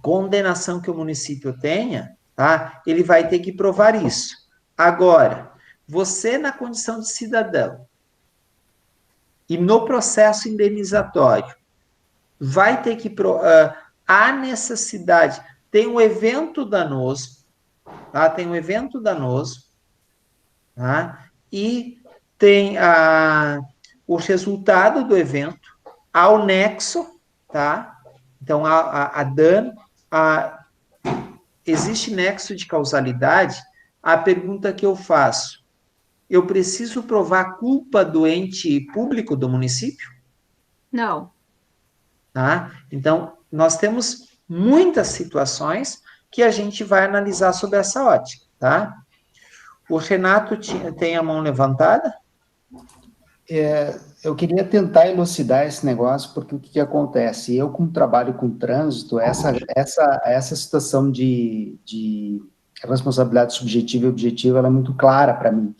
condenação que o município tenha, tá? Ele vai ter que provar isso. Agora, você na condição de cidadão e no processo indenizatório, vai ter que há necessidade, tem um evento danoso, tá? Tem um evento danoso, tá? E tem o resultado do evento, há o nexo, tá? Então, há dano, existe nexo de causalidade. A pergunta que eu faço: eu preciso provar a culpa do ente público do município? Não. Tá? Então, nós temos muitas situações que a gente vai analisar sob essa ótica, tá? O Renato tem a mão levantada? Eu queria tentar elucidar esse negócio, porque o que acontece? Eu, como trabalho com trânsito, essa situação de responsabilidade subjetiva e objetiva, ela é muito clara para mim,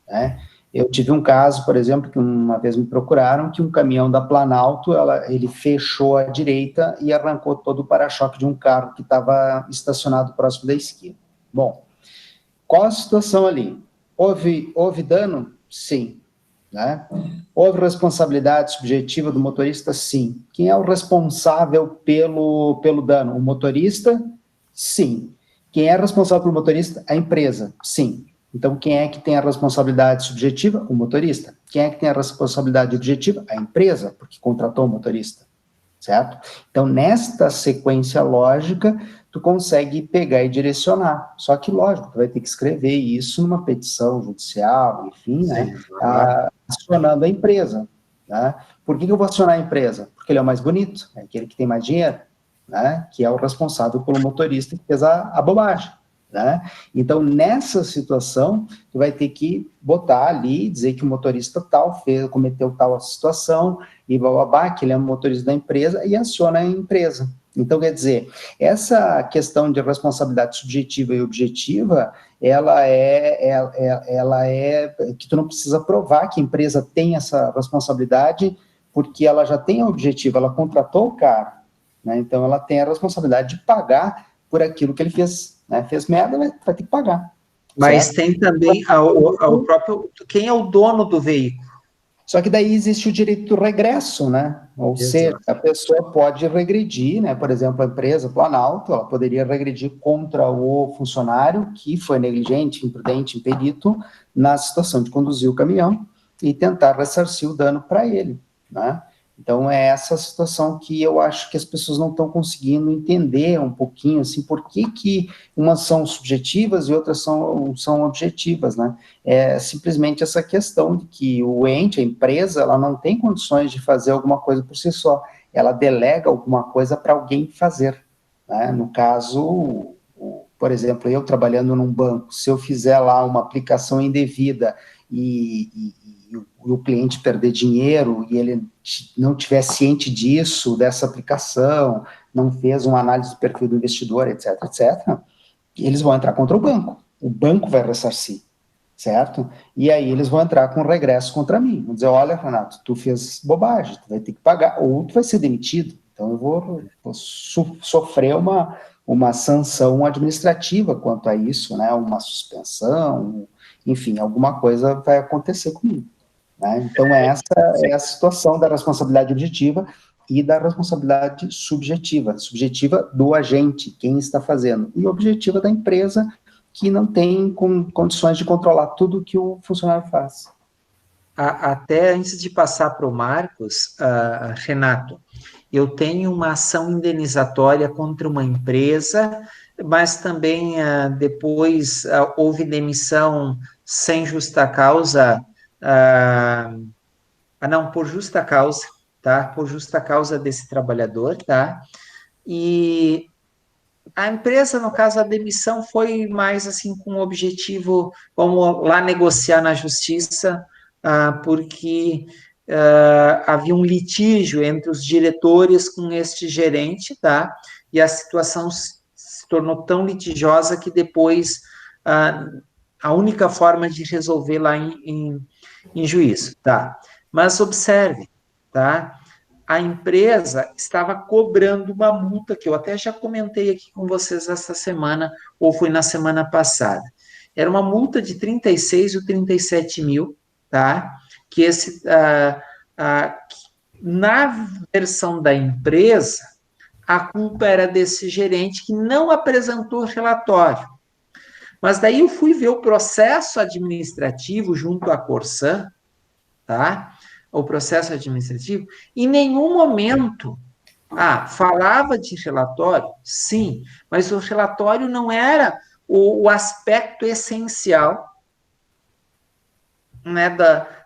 né? Eu tive um caso, por exemplo, que uma vez me procuraram, que um caminhão da Planalto, ele fechou à direita e arrancou todo o para-choque de um carro que estava estacionado próximo da esquina. Bom, qual a situação ali? Houve dano? Sim. Né? Houve responsabilidade subjetiva do motorista? Sim. Quem é o responsável pelo dano? O motorista? Sim. Quem é responsável pelo motorista? A empresa? Sim. Então, quem é que tem a responsabilidade subjetiva? O motorista. Quem é que tem a responsabilidade objetiva? A empresa, porque contratou o motorista, certo? Então, nesta sequência lógica, tu consegue pegar e direcionar. Só que, lógico, tu vai ter que escrever isso numa petição judicial, enfim, né? Acionando a empresa. Né? Por que eu vou acionar a empresa? Porque ele é o mais bonito, é aquele que tem mais dinheiro, né? Que é o responsável pelo motorista que fez a bobagem. Né? Então, nessa situação, tu vai ter que botar ali, dizer que o motorista tal cometeu tal situação, e bababá, que ele é o motorista da empresa, e aciona a empresa. Então, quer dizer, essa questão de responsabilidade subjetiva e objetiva, ela é que tu não precisa provar que a empresa tem essa responsabilidade, porque ela já tem o objetivo, ela contratou o cara, né? Então ela tem a responsabilidade de pagar por aquilo que ele fez. Né? Fez merda, vai ter que pagar. Mas certo? tem também o próprio... Quem é o dono do veículo? Só que daí existe o direito do regresso, né? Ou seja, a pessoa pode regredir, né? Por exemplo, a empresa Planalto, ela poderia regredir contra o funcionário que foi negligente, imprudente, impedito na situação de conduzir o caminhão e tentar ressarcir o dano para ele, né? Então, é essa situação que eu acho que as pessoas não estão conseguindo entender um pouquinho, assim, por que umas são subjetivas e outras são objetivas, né? É simplesmente essa questão de que o ente, a empresa, ela não tem condições de fazer alguma coisa por si só, ela delega alguma coisa para alguém fazer, né? No caso, por exemplo, eu trabalhando num banco, se eu fizer lá uma aplicação indevida e o cliente perder dinheiro e ele não tiver ciente disso, dessa aplicação, não fez uma análise do perfil do investidor, etc., eles vão entrar contra o banco vai ressarcir, certo? E aí eles vão entrar com regresso contra mim, vão dizer, olha, Renato, tu fez bobagem, tu vai ter que pagar, ou tu vai ser demitido, então eu vou sofrer uma sanção administrativa quanto a isso, né, uma suspensão, enfim, alguma coisa vai acontecer comigo. Né? Então, essa é a situação da responsabilidade objetiva e da responsabilidade subjetiva do agente, quem está fazendo, e objetiva da empresa, que não tem condições de controlar tudo que o funcionário faz. Até antes de passar para o Marcos, Renato, eu tenho uma ação indenizatória contra uma empresa, mas também depois houve demissão sem justa causa, não, por justa causa, tá? Por justa causa desse trabalhador, tá? E a empresa, no caso, a demissão foi mais assim com o objetivo, vamos lá negociar na justiça, porque havia um litígio entre os diretores com este gerente, tá? E a situação se tornou tão litigiosa que depois a única forma de resolver lá em juízo, tá? Mas observe, tá? A empresa estava cobrando uma multa, que eu até já comentei aqui com vocês essa semana, ou foi na semana passada. Era uma multa de 36 ou 37 mil, tá? Que na versão da empresa, a culpa era desse gerente que não apresentou relatório. Mas daí eu fui ver o processo administrativo junto à Corsan, tá? O processo administrativo, em nenhum momento falava de relatório, sim, mas o relatório não era o aspecto essencial, né,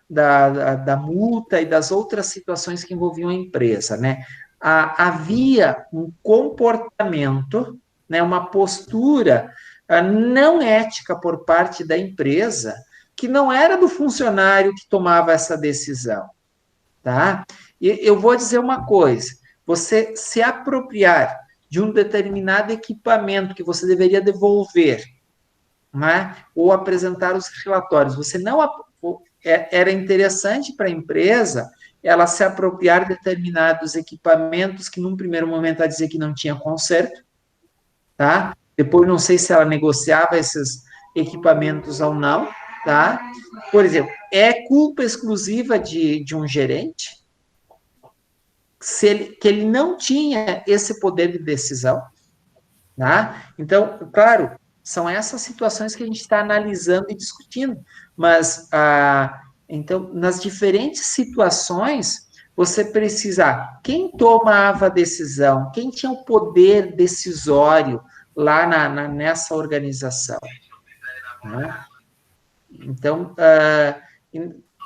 da multa e das outras situações que envolviam a empresa, né? Havia um comportamento, né, uma postura não ética por parte da empresa, que não era do funcionário que tomava essa decisão, tá? E eu vou dizer uma coisa, você se apropriar de um determinado equipamento que você deveria devolver, né? Ou apresentar os relatórios, você não era interessante para a empresa ela se apropriar de determinados equipamentos que, num primeiro momento, ela dizia que não tinha conserto, tá? Depois, não sei se ela negociava esses equipamentos ou não, tá? Por exemplo, é culpa exclusiva de um gerente que ele não tinha esse poder de decisão, tá? Então, claro, são essas situações que a gente está analisando e discutindo, mas, então, nas diferentes situações, você precisa, quem tomava a decisão, quem tinha o poder decisório lá nessa organização, né? Então,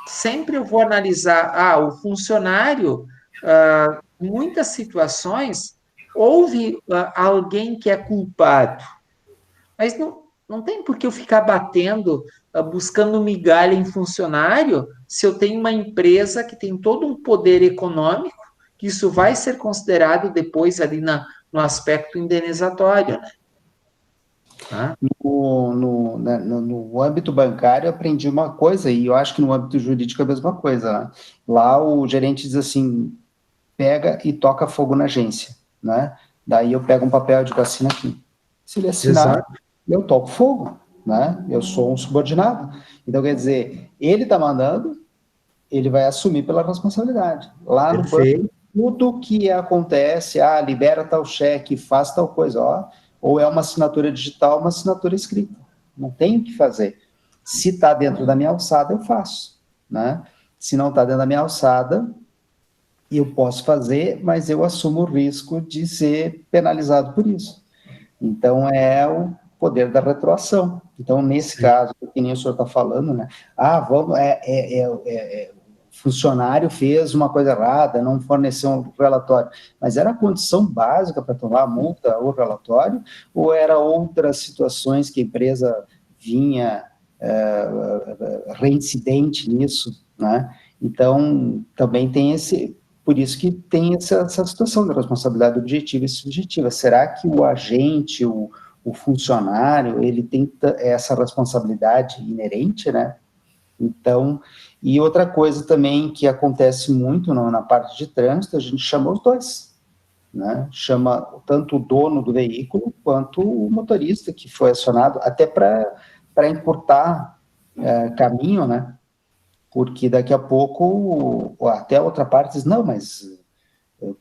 sempre eu vou analisar, o funcionário, muitas situações, houve alguém que é culpado, mas não tem por que eu ficar batendo, buscando migalha em funcionário, se eu tenho uma empresa que tem todo um poder econômico, que isso vai ser considerado depois ali no aspecto indenizatório, né? Tá? No âmbito bancário, eu aprendi uma coisa, e eu acho que no âmbito jurídico é a mesma coisa, né? Lá o gerente diz assim, pega e toca fogo na agência, né? Daí eu pego um papel de assina aqui. Se ele assinar, eu toco fogo, né? Eu sou um subordinado. Então, quer dizer, ele está mandando, ele vai assumir pela responsabilidade. Lá no banco, tudo que acontece, libera tal cheque, faz tal coisa, ou é uma assinatura digital, uma assinatura escrita. Não tem o que fazer. Se está dentro da minha alçada, eu faço, né? Se não está dentro da minha alçada, eu posso fazer, mas eu assumo o risco de ser penalizado por isso. Então, é o poder da retroação. Então, nesse caso, que nem o senhor está falando, né? O funcionário fez uma coisa errada, não forneceu um relatório. Mas era a condição básica para tomar a multa ou relatório? Ou era outras situações que a empresa vinha reincidente nisso, né? Então, também tem por isso que tem essa situação da responsabilidade objetiva e subjetiva. Será que o agente, o funcionário, ele tem essa responsabilidade inerente, né? Então, e outra coisa também que acontece muito na parte de trânsito, a gente chama os dois, né? Chama tanto o dono do veículo quanto o motorista que foi acionado, até para encurtar caminho, né? Porque daqui a pouco, até a outra parte diz, não, mas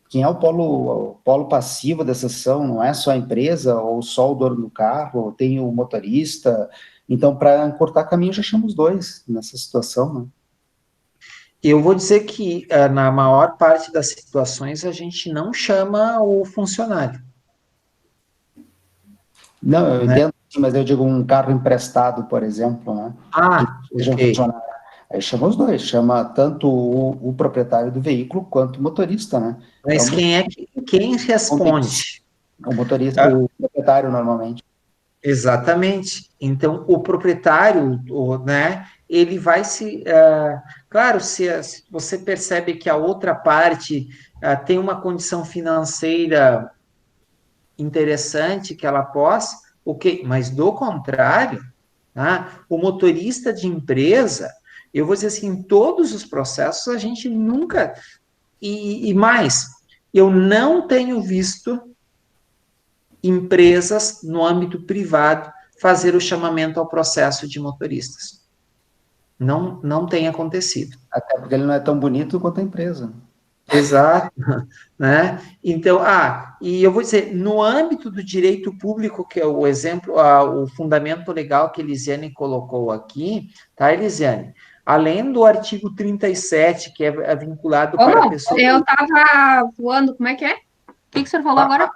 quem é o polo passivo dessa ação? Não é só a empresa, ou só o dono do carro, tem o motorista. Então, para encurtar caminho, já chama os dois nessa situação, né? Eu vou dizer que, na maior parte das situações, a gente não chama o funcionário. Não, eu entendo, mas eu digo um carro emprestado, por exemplo, né? Que seja um funcionário. Aí chama os dois, chama tanto o proprietário do veículo quanto o motorista, né? Mas quem responde? O motorista, o proprietário, normalmente. Exatamente. Então, o proprietário, né, ele vai claro, se você percebe que a outra parte tem uma condição financeira interessante que ela possa, ok, mas do contrário, tá? O motorista de empresa, eu vou dizer assim, em todos os processos a gente nunca, e mais, eu não tenho visto empresas no âmbito privado fazer o chamamento ao processo de motoristas. Não tem acontecido. Até porque ele não é tão bonito quanto a empresa. Exato, né? Então, e eu vou dizer, no âmbito do direito público, que é o exemplo, o fundamento legal que Elisiane colocou aqui, tá, Elisiane? Além do artigo 37, que é vinculado para a pessoa... Eu estava voando, como é que é? O que o senhor falou agora?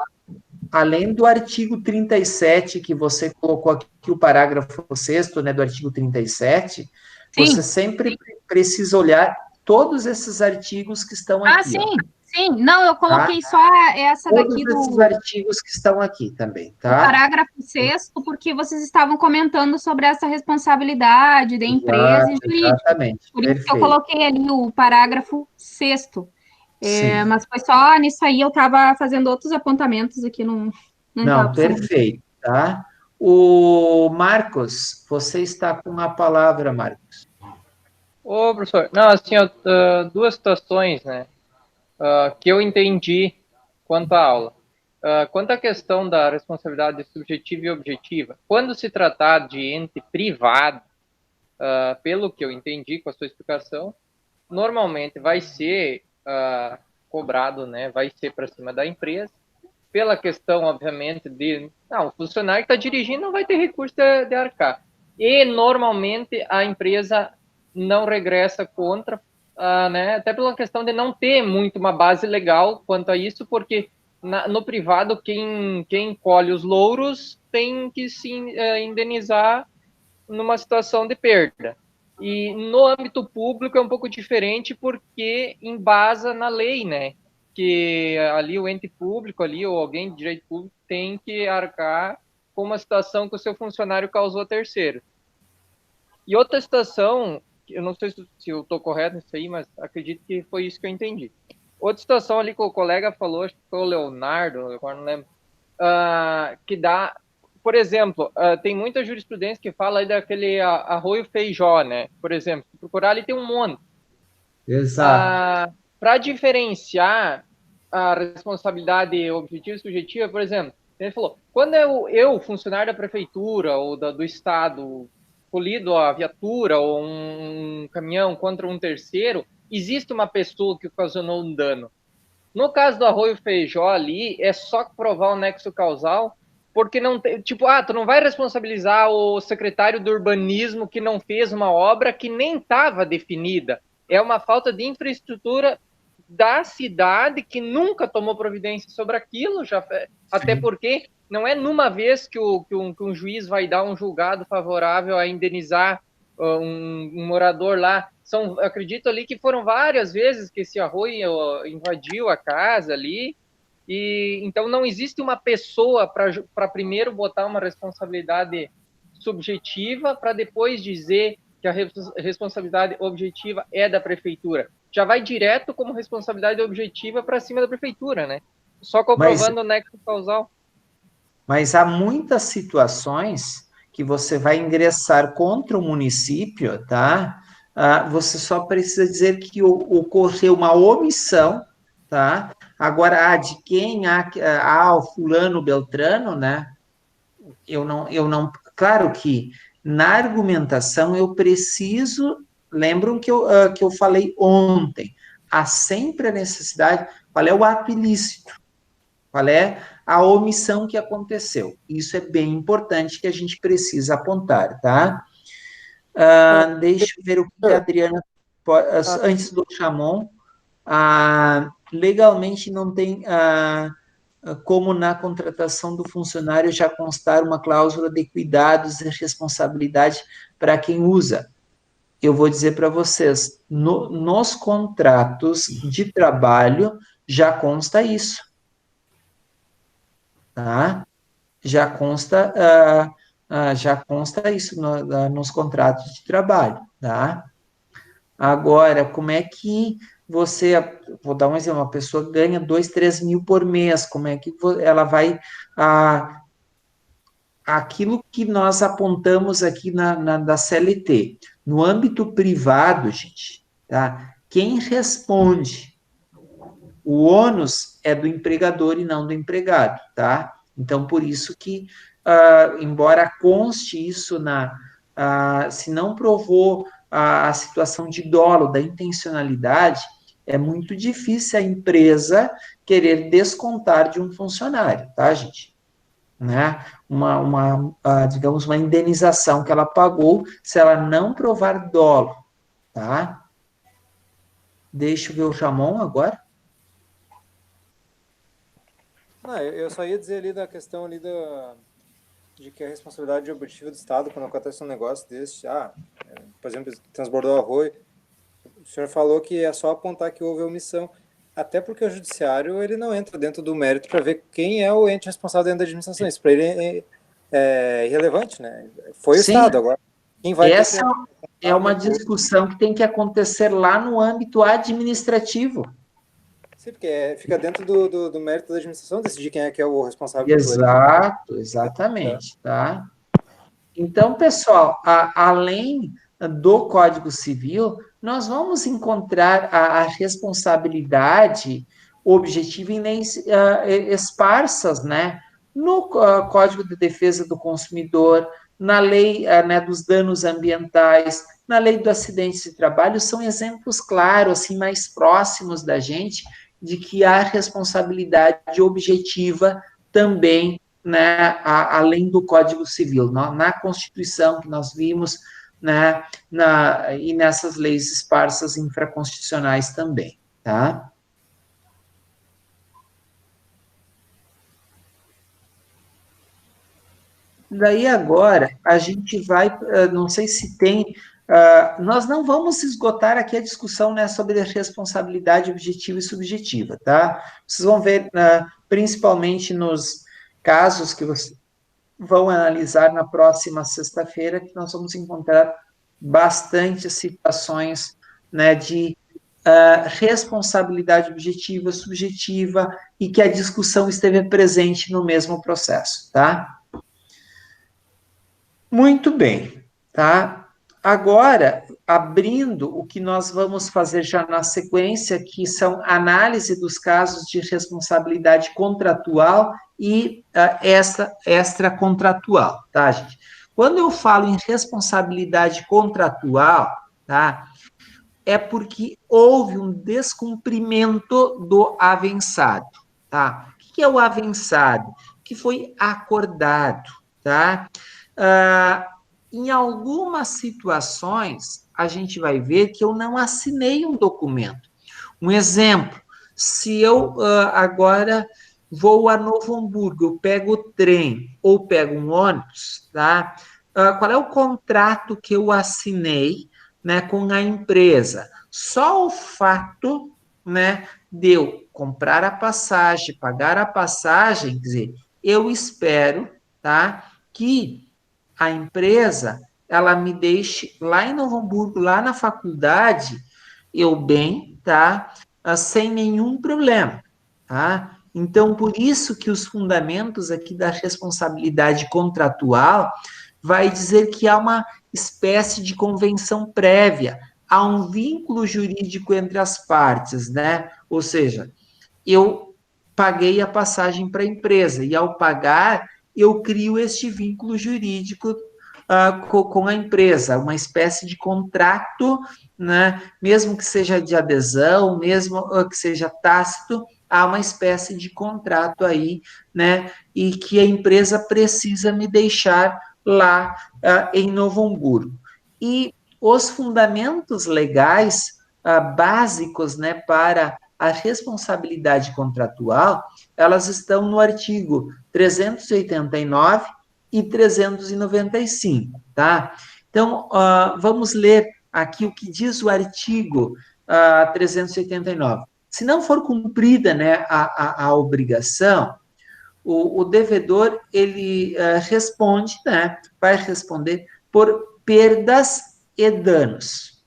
Além do artigo 37, que você colocou aqui, o parágrafo 6º, né, do artigo 37, sim, você sempre precisa olhar todos esses artigos que estão aqui. Sim. Não, eu coloquei só essa todos daqui esses artigos que estão aqui também, tá? O parágrafo 6º, porque vocês estavam comentando sobre essa responsabilidade da empresa e jurídica. Exatamente. Por isso que eu coloquei ali o parágrafo 6º. Mas foi só nisso aí, eu estava fazendo outros apontamentos aqui. Não, perfeito, tá? O Marcos, você está com a palavra, Marcos. Ô, professor, não, assim, ó, duas situações, né, que eu entendi quanto à aula. Quanto à questão da responsabilidade subjetiva e objetiva, quando se tratar de ente privado, pelo que eu entendi com a sua explicação, normalmente vai ser cobrado, né, vai ser para cima da empresa, pela questão, obviamente, de... o funcionário que está dirigindo não vai ter recurso de arcar. E, normalmente, a empresa não regressa contra, né, até pela questão de não ter muito uma base legal quanto a isso, porque no privado, quem colhe os louros tem que se indenizar numa situação de perda. E no âmbito público é um pouco diferente porque embasa na lei, né? Que ali o ente público, ali, ou alguém de direito público, tem que arcar com uma situação que o seu funcionário causou a terceiro. E outra situação, eu não sei se eu estou correto nisso aí, mas acredito que foi isso que eu entendi. Outra situação ali que o colega falou, acho que foi o Leonardo, agora não lembro, que dá... Por exemplo, tem muita jurisprudência que fala aí daquele Arroio Feijó, né? Por exemplo, se procurar ali tem um monte. Exato. Para diferenciar a responsabilidade objetiva e subjetiva, por exemplo, ele falou, quando eu funcionário da prefeitura ou do estado, polido a viatura ou um caminhão contra um terceiro, existe uma pessoa que ocasionou um dano. No caso do Arroio Feijó ali, é só provar o nexo causal, porque não tem, tipo, tu não vai responsabilizar o secretário do urbanismo que não fez uma obra que nem estava definida. É uma falta de infraestrutura da cidade que nunca tomou providência sobre aquilo, até porque não é numa vez que um juiz vai dar um julgado favorável a indenizar um morador lá. Acredito ali que foram várias vezes que esse arroio invadiu a casa ali, e então não existe uma pessoa para primeiro botar uma responsabilidade subjetiva para depois dizer que a responsabilidade objetiva é da prefeitura. Já vai direto como responsabilidade objetiva para cima da prefeitura, né? Só comprovando o nexo causal. Mas há muitas situações que você vai ingressar contra o município, tá? Você só precisa dizer que ocorreu uma omissão, tá? Agora, de quem o fulano Beltrano, né? Eu não. Claro que na argumentação eu preciso. Lembram que eu falei ontem? Há sempre a necessidade. Qual é o ato ilícito? Qual é a omissão que aconteceu? Isso é bem importante que a gente precisa apontar, tá? Deixa eu ver o que a Adriana... Antes do Chamon, legalmente não tem como na contratação do funcionário já constar uma cláusula de cuidados e responsabilidade para quem usa. Eu vou dizer para vocês, nos contratos de trabalho já consta isso. Tá? Já consta isso nos contratos de trabalho, tá? Agora, como é que vou dar um exemplo, uma pessoa ganha 2, 3 mil por mês, como é que ela vai, aquilo que nós apontamos aqui da CLT, no âmbito privado, gente, tá? Quem responde o ônus é do empregador e não do empregado, tá? Então, por isso que, embora conste isso se não provou a situação de dolo, da intencionalidade, é muito difícil a empresa querer descontar de um funcionário, tá, gente? Né? Digamos, uma indenização que ela pagou se ela não provar dolo, tá? Deixa eu ver o Chamon agora. Eu só ia dizer ali da questão ali de que a responsabilidade objetiva do Estado quando acontece um negócio desse, por exemplo, transbordou o arroio, o senhor falou que é só apontar que houve omissão, até porque o judiciário ele não entra dentro do mérito para ver quem é o ente responsável dentro da administração, isso para ele é irrelevante, né? Foi o Estado, agora quem vai... Essa é uma discussão que tem que acontecer lá no âmbito administrativo. Sim, porque fica dentro do mérito da administração decidir quem é que é o responsável. Exato, exatamente, tá? Então, pessoal, além do Código Civil, nós vamos encontrar a responsabilidade objetiva em leis esparsas, né? No Código de Defesa do Consumidor, na lei né, dos danos ambientais, na lei do acidente de trabalho, são exemplos claros, assim, mais próximos da gente, de que há responsabilidade objetiva também, né, além do Código Civil, na Constituição que nós vimos, né, e nessas leis esparsas infraconstitucionais também, tá? Daí agora a gente vai, não sei se tem, nós não vamos esgotar aqui a discussão, né, sobre a responsabilidade objetiva e subjetiva, tá? Vocês vão ver, principalmente nos casos que vocês vão analisar na próxima sexta-feira, que nós vamos encontrar bastante situações, né, de responsabilidade objetiva, subjetiva, e que a discussão esteve presente no mesmo processo, tá? Muito bem, tá? Agora, abrindo o que nós vamos fazer já na sequência, que são análise dos casos de responsabilidade contratual e extracontratual, tá, gente? Quando eu falo em responsabilidade contratual, tá, é porque houve um descumprimento do avançado, tá? O que é o avançado? Que foi acordado, tá? Em algumas situações, a gente vai ver que eu não assinei um documento. Um exemplo, se eu agora vou a Novo Hamburgo, eu pego o trem ou pego um ônibus, tá? Qual é o contrato que eu assinei, né, com a empresa? Só o fato, né, de eu comprar a passagem, pagar a passagem, quer dizer, eu espero, tá, que a empresa, ela me deixe lá em Novo Hamburgo, lá na faculdade, eu bem, tá? Sem nenhum problema, tá? Então, por isso que os fundamentos aqui da responsabilidade contratual vai dizer que há uma espécie de convenção prévia, há um vínculo jurídico entre as partes, né? Ou seja, eu paguei a passagem para a empresa, e ao pagar, eu crio este vínculo jurídico com a empresa, uma espécie de contrato, né, mesmo que seja de adesão, mesmo que seja tácito, há uma espécie de contrato aí, né, e que a empresa precisa me deixar lá em Novo Hamburgo. E os fundamentos legais básicos, né, para a responsabilidade contratual, elas estão no artigo 389 e 395, tá? Então, vamos ler aqui o que diz o artigo 389. Se não for cumprida, né, a obrigação, o devedor, ele responde, né, vai responder por perdas e danos.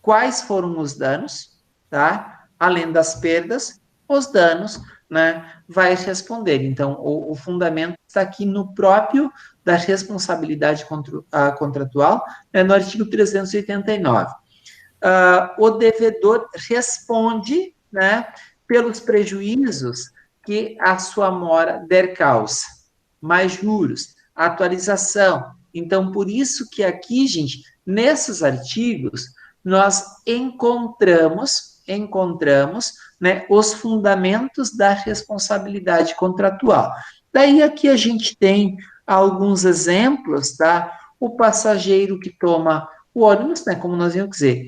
Quais foram os danos, tá? Além das perdas, os danos, né, vai responder. Então, o fundamento está aqui no próprio da responsabilidade contratual, né, no artigo 389. O devedor responde, né, pelos prejuízos que a sua mora der causa, mais juros, atualização. Então, por isso que aqui, gente, nesses artigos, nós encontramos, né, os fundamentos da responsabilidade contratual. Daí aqui a gente tem alguns exemplos, tá? O passageiro que toma o ônibus, né, como nós íamos dizer,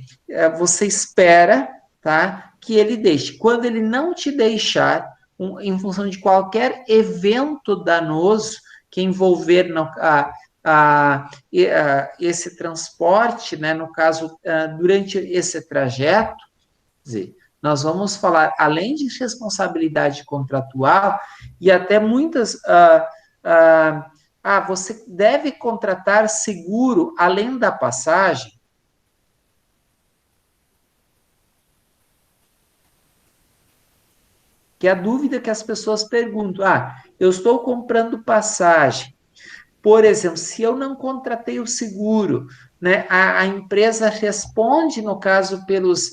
você espera, tá, que ele deixe. Quando ele não te deixar, em função de qualquer evento danoso que envolver esse transporte, né, no caso, durante esse trajeto, quer dizer, nós vamos falar, além de responsabilidade contratual, e até muitas... você deve contratar seguro além da passagem? Que é a dúvida que as pessoas perguntam. Eu estou comprando passagem. Por exemplo, se eu não contratei o seguro, né? A empresa responde, no caso, pelos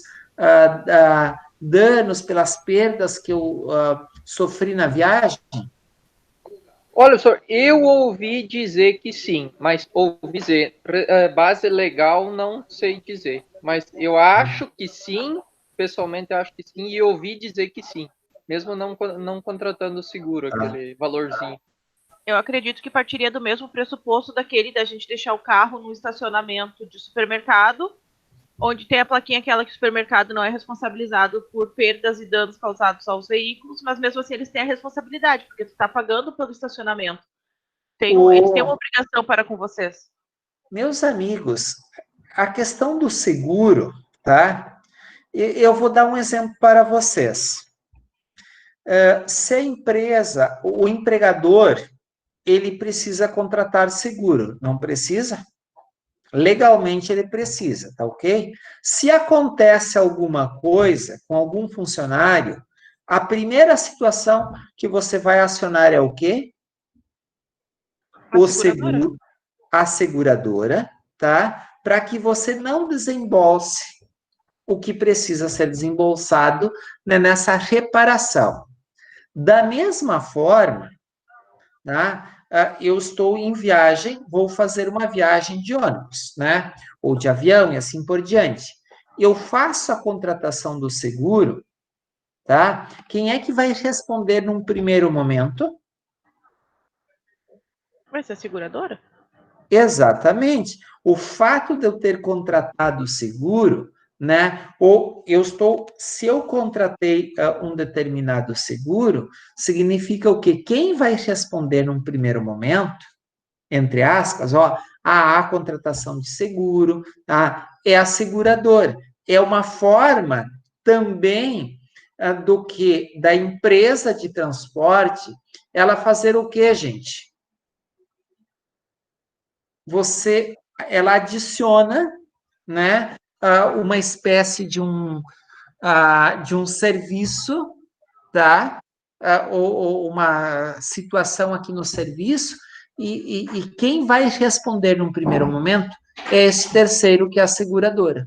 danos, pelas perdas que eu sofri na viagem? Olha só, eu ouvi dizer que sim, mas ouvi dizer, base legal não sei dizer, mas eu acho que sim, pessoalmente eu acho que sim, e ouvi dizer que sim, mesmo não contratando o seguro, aquele valorzinho. Eu acredito que partiria do mesmo pressuposto daquele da gente deixar o carro no estacionamento de supermercado, onde tem a plaquinha aquela que o supermercado não é responsabilizado por perdas e danos causados aos veículos, mas mesmo assim eles têm a responsabilidade, porque tu está pagando pelo estacionamento. Eles têm uma obrigação para com vocês. Meus amigos, a questão do seguro, tá? Eu vou dar um exemplo para vocês. Se a empresa, o empregador, ele precisa contratar seguro, não precisa? Legalmente ele precisa, tá ok? Se acontece alguma coisa com algum funcionário, a primeira situação que você vai acionar é o quê? O seguro, a seguradora, tá? Para que você não desembolse o que precisa ser desembolsado, né, nessa reparação. Da mesma forma, tá? Eu estou em viagem, vou fazer uma viagem de ônibus, né? Ou de avião e assim por diante. Eu faço a contratação do seguro, tá? Quem é que vai responder num primeiro momento? Vai ser a seguradora? Exatamente. O fato de eu ter contratado o seguro, né? Ou se eu contratei um determinado seguro, significa o quê? Quem vai responder num primeiro momento, entre aspas, a contratação de seguro, tá? É a seguradora. É uma forma também da empresa de transporte, ela fazer o quê, gente? Ela adiciona, né, uma espécie de um serviço, tá? Ou uma situação aqui no serviço, e quem vai responder num primeiro momento é esse terceiro, que é a seguradora,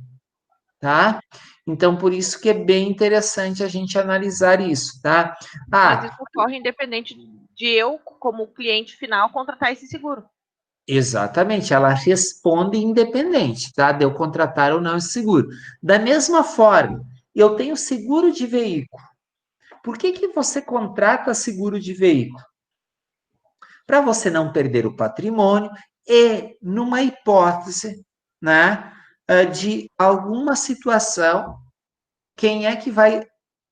tá? Então, por isso que é bem interessante a gente analisar isso, tá? Mas isso ocorre independente de eu, como cliente final, contratar esse seguro. Exatamente, ela responde independente, tá? De eu contratar ou não esse seguro. Da mesma forma, eu tenho seguro de veículo. Por que você contrata seguro de veículo? Para você não perder o patrimônio e, numa hipótese, né, de alguma situação, quem é que vai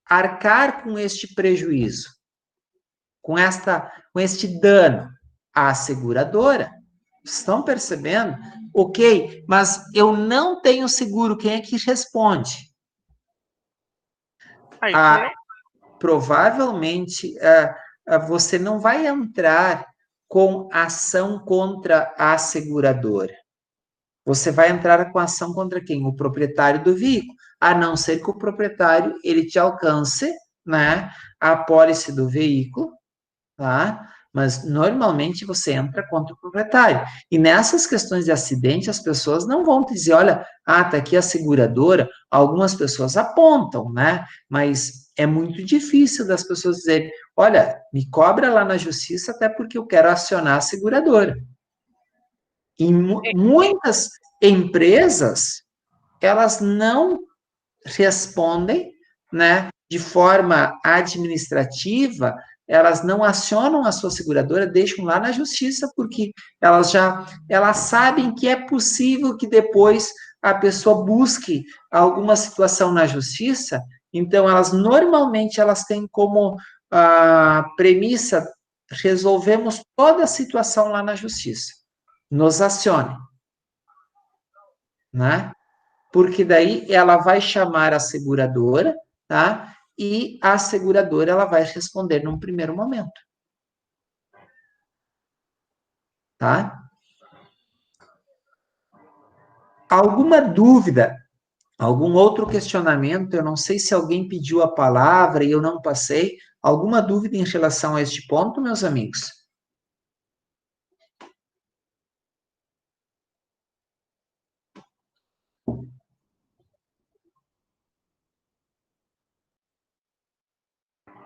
arcar com este prejuízo? Com este dano? A seguradora. Estão percebendo? Ok, mas eu não tenho seguro, quem é que responde? Provavelmente você não vai entrar com ação contra a seguradora. Você vai entrar com ação contra quem? O proprietário do veículo, a não ser que o proprietário ele te alcance, né, a apólice do veículo, tá? Mas normalmente você entra contra o proprietário. E nessas questões de acidente, as pessoas não vão te dizer, olha, tá aqui a seguradora. Algumas pessoas apontam, né? Mas é muito difícil das pessoas dizerem, olha, me cobra lá na justiça, até porque eu quero acionar a seguradora. E muitas empresas, elas não respondem, né, de forma administrativa, elas não acionam a sua seguradora, deixam lá na justiça, porque elas sabem que é possível que depois a pessoa busque alguma situação na justiça, então normalmente elas têm como premissa, resolvemos toda a situação lá na justiça, nos acione, né? Porque daí ela vai chamar a seguradora, tá? E a seguradora ela vai responder num primeiro momento. Tá? Alguma dúvida? Algum outro questionamento? Eu não sei se alguém pediu a palavra e eu não passei. Alguma dúvida em relação a este ponto, meus amigos?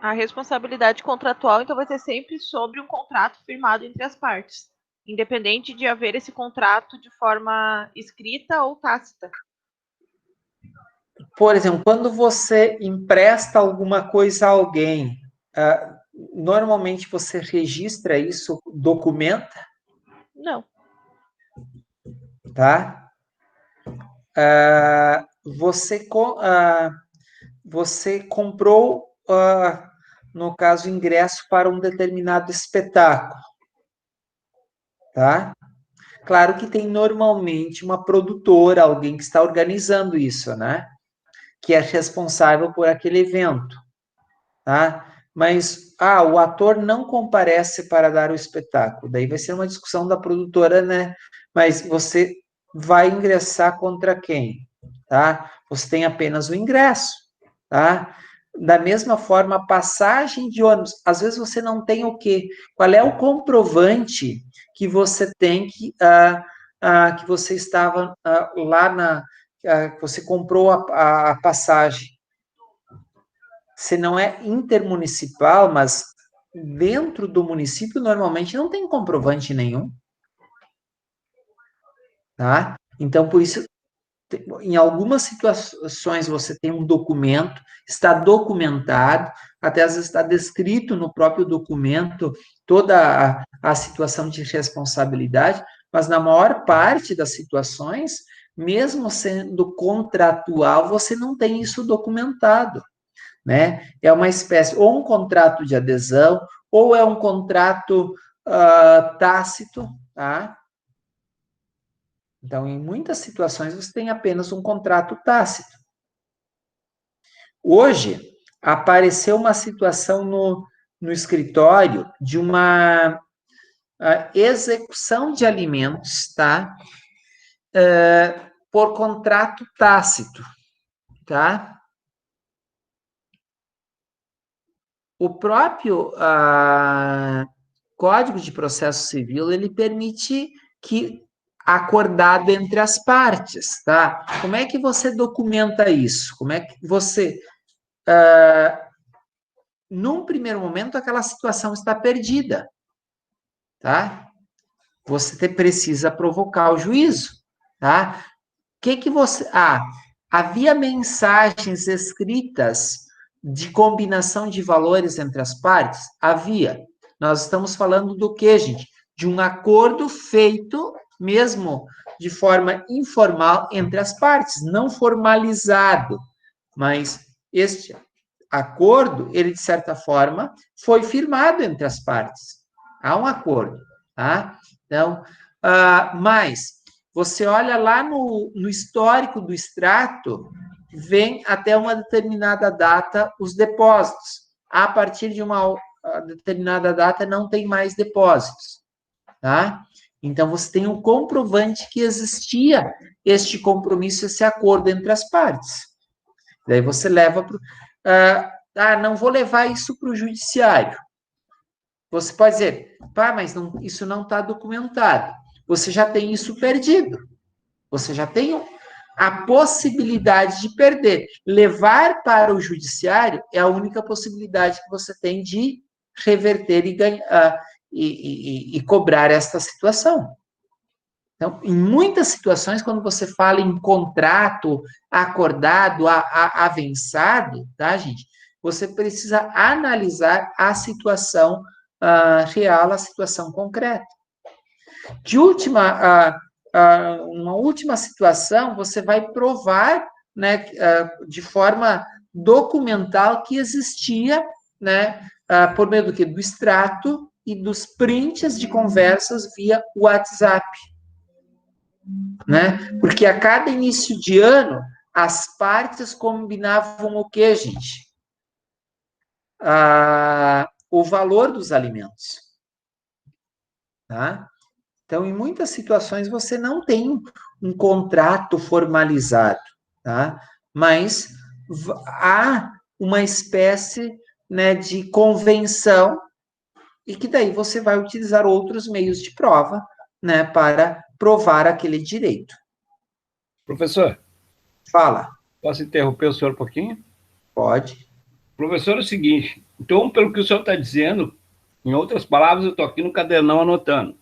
A responsabilidade contratual, então, vai ser sempre sobre um contrato firmado entre as partes, independente de haver esse contrato de forma escrita ou tácita. Por exemplo, quando você empresta alguma coisa a alguém, normalmente você registra isso, documenta, Não. tá? Você comprou, no caso, ingresso para um determinado espetáculo, tá? Claro que tem normalmente uma produtora, alguém que está organizando isso, né? Que é responsável por aquele evento, tá? Mas, o ator não comparece para dar o espetáculo. Daí vai ser uma discussão da produtora, né? Mas você vai ingressar contra quem, tá? Você tem apenas o ingresso, tá? Da mesma forma, a passagem de ônibus, às vezes você não tem o quê? Qual é o comprovante que você tem que você estava lá que você comprou a passagem? Se não é intermunicipal, mas dentro do município, normalmente não tem comprovante nenhum, tá? Então, por isso, em algumas situações você tem um documento, está documentado, até às vezes está descrito no próprio documento toda a situação de responsabilidade, mas na maior parte das situações, mesmo sendo contratual, você não tem isso documentado, né? É uma espécie, ou um contrato de adesão, ou é um contrato tácito, tá? Então, em muitas situações, você tem apenas um contrato tácito. Hoje, apareceu uma situação no escritório de uma execução de alimentos, tá? Por contrato tácito, tá? O próprio Código de Processo Civil, ele permite que acordado entre as partes, tá? Como é que você documenta isso? Como é que você... num primeiro momento, aquela situação está perdida, tá? Você precisa provocar o juízo, tá? Que você... havia mensagens escritas de combinação de valores entre as partes? Havia. Nós estamos falando do quê, gente? De um acordo feito, mesmo de forma informal, entre as partes, não formalizado. Mas este acordo, ele, de certa forma, foi firmado entre as partes. Há um acordo, tá? Então, mas você olha lá no histórico do extrato, vem até uma determinada data os depósitos. A partir de uma determinada data não tem mais depósitos, tá? Então, você tem um comprovante que existia este compromisso, esse acordo entre as partes. Daí você leva para... não vou levar isso para o judiciário. Você pode dizer, mas isso não está documentado. Você já tem isso perdido. Você já tem a possibilidade de perder. Levar para o judiciário é a única possibilidade que você tem de reverter e ganhar e cobrar esta situação. Então, em muitas situações, quando você fala em contrato acordado, avançado, tá, gente? Você precisa analisar a situação real, a situação concreta. Uma última situação, você vai provar, né, de forma documental que existia, né, por meio do quê? Do extrato e dos prints de conversas via WhatsApp, né? Porque a cada início de ano, as partes combinavam o quê, gente? O valor dos alimentos, tá? Então, em muitas situações, você não tem um contrato formalizado, tá? Mas há uma espécie, né, de convenção e que daí você vai utilizar outros meios de prova, né, para provar aquele direito. Professor. Fala. Posso interromper o senhor um pouquinho? Pode. Professor, é o seguinte, então, pelo que o senhor está dizendo, em outras palavras, eu estou aqui no cadernão anotando.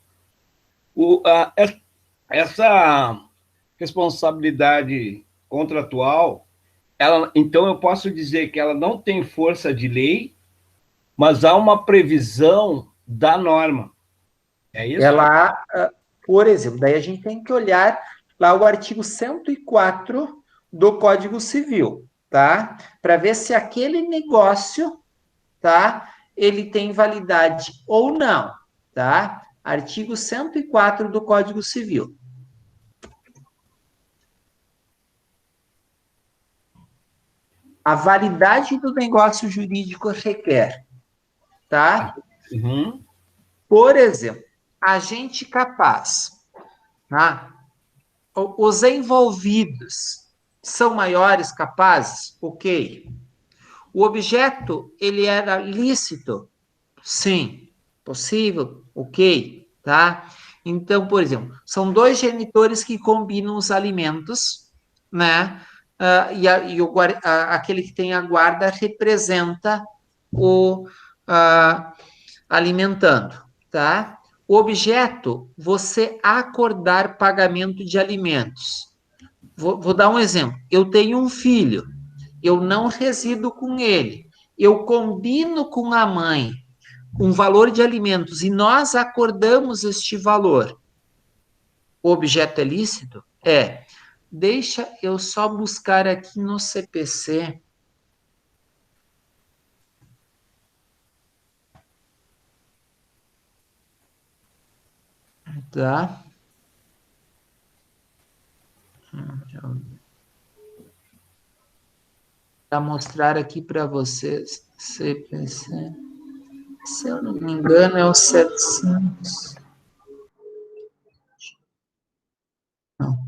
Essa responsabilidade contratual, então eu posso dizer que ela não tem força de lei, mas há uma previsão da norma. É isso? Ela, por exemplo, daí a gente tem que olhar lá o artigo 104 do Código Civil, tá? Para ver se aquele negócio, tá? Ele tem validade ou não, tá? Artigo 104 do Código Civil. A validade do negócio jurídico requer, tá? Uhum. Por exemplo, agente capaz, tá? Os envolvidos são maiores capazes? Ok. O objeto, ele era lícito? Sim. Possível? Ok. Tá? Então, por exemplo, são dois genitores que combinam os alimentos, né? Aquele que tem a guarda representa o alimentando, tá? O objeto, você acordar pagamento de alimentos. Vou dar um exemplo. Eu tenho um filho, eu não resido com ele, eu combino com a mãe um valor de alimentos e nós acordamos este valor. O objeto é lícito? É. Deixa eu só buscar aqui no CPC. Tá? Para mostrar aqui para vocês, CPC, se eu não me engano, é o 700. Não.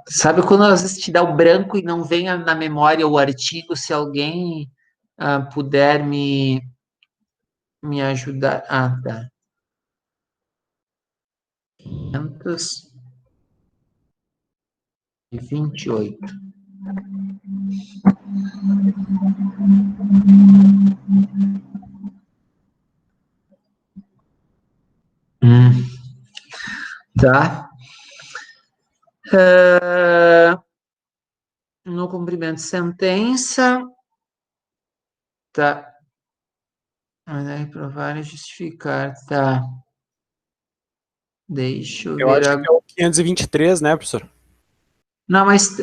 Sabe quando às vezes te dá o branco e não vem na memória o artigo? Se alguém puder me ajudar. Ah, tá. 528. Tá. No cumprimento de sentença. Tá. Mas aí provar e justificar. Tá. Deixa eu Eu ver acho que é o 523, né, professor? Não, mas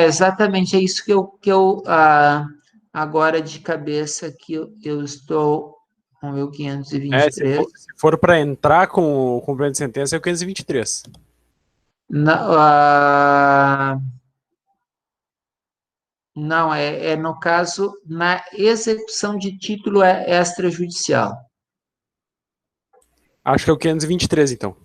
exatamente é isso que eu agora de cabeça que eu estou. Vamos ver o 523. Se for para entrar com o cumprimento de sentença, é o 523. Não, é no caso, na execução de título extrajudicial. Acho que é o 523, então.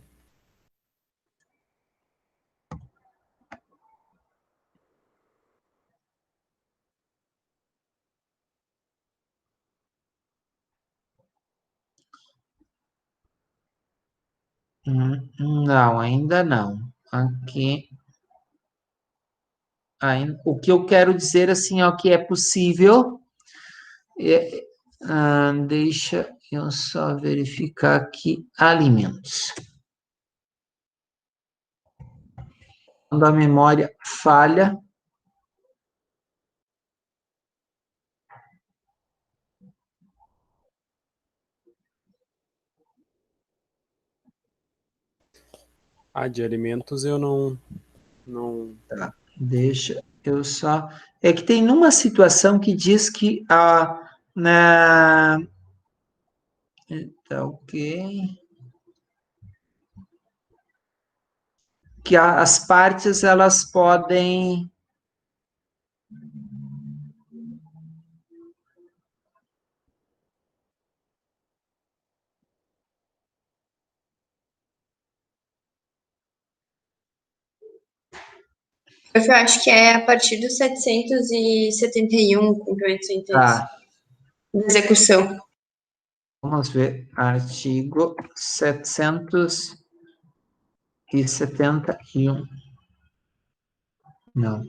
Não, ainda não. Aqui. O que eu quero dizer assim, ó, que é possível. Deixa eu só verificar aqui alimentos. Quando a memória falha. De alimentos eu não. Tá, deixa eu só. É que tem uma situação que diz que tá ok. Que as partes elas podem Eu acho que é a partir do 771, cumprimento de sentença. Tá, Da execução. vamos ver. Artigo 771. Não.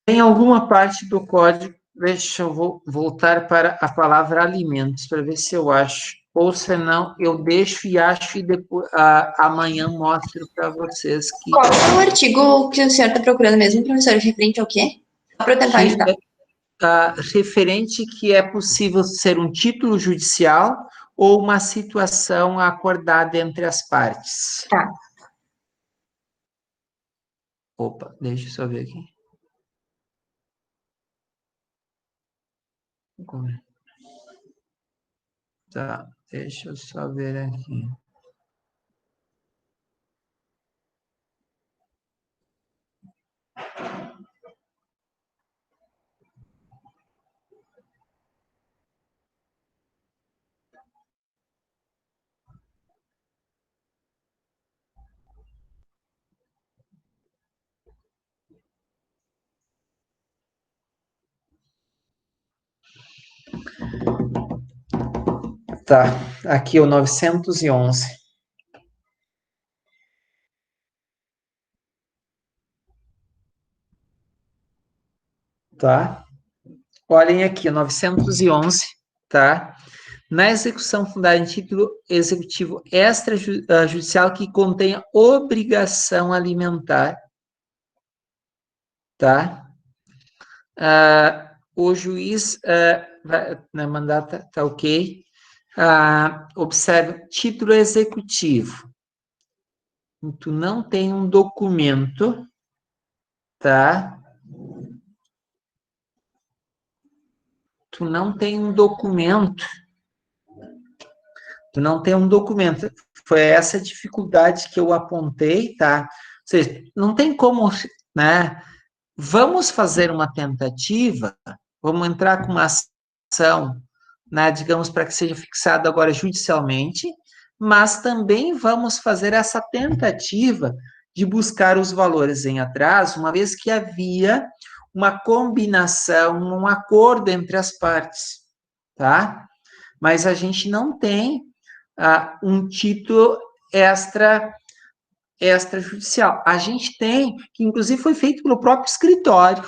Em alguma parte do código, deixa eu voltar para a palavra alimentos, para ver se eu acho. Ou se não, eu deixo e acho e depois, amanhã mostro para vocês que... Qual é o artigo que o senhor está procurando mesmo, professor? Referente ao quê? Só para eu tentar ajudar. Referente que é possível ser um título judicial ou uma situação acordada entre as partes. Tá. Opa, deixa eu só ver aqui. Tá, deixa eu só ver aqui. Tá, aqui o 911. Tá? Olhem aqui, 911, tá? Na execução fundada em título executivo extrajudicial que contenha obrigação alimentar, tá? O juiz na mandata tá ok. Observe, título executivo. Tu não tem um documento, tá? Tu não tem um documento. Tu não tem um documento. Foi essa dificuldade que eu apontei, tá? Ou seja, não tem como, né? Vamos fazer uma tentativa, vamos entrar com uma ação, né, digamos, para que seja fixado agora judicialmente, mas também vamos fazer essa tentativa de buscar os valores em atraso, uma vez que havia uma combinação, um acordo entre as partes, tá? Mas a gente não tem um título extrajudicial. A gente tem, que inclusive foi feito pelo próprio escritório,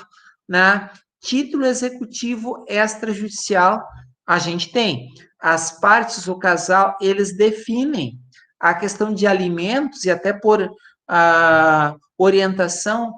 né? Título executivo extrajudicial, a gente tem. As partes, o casal, eles definem a questão de alimentos e até por orientação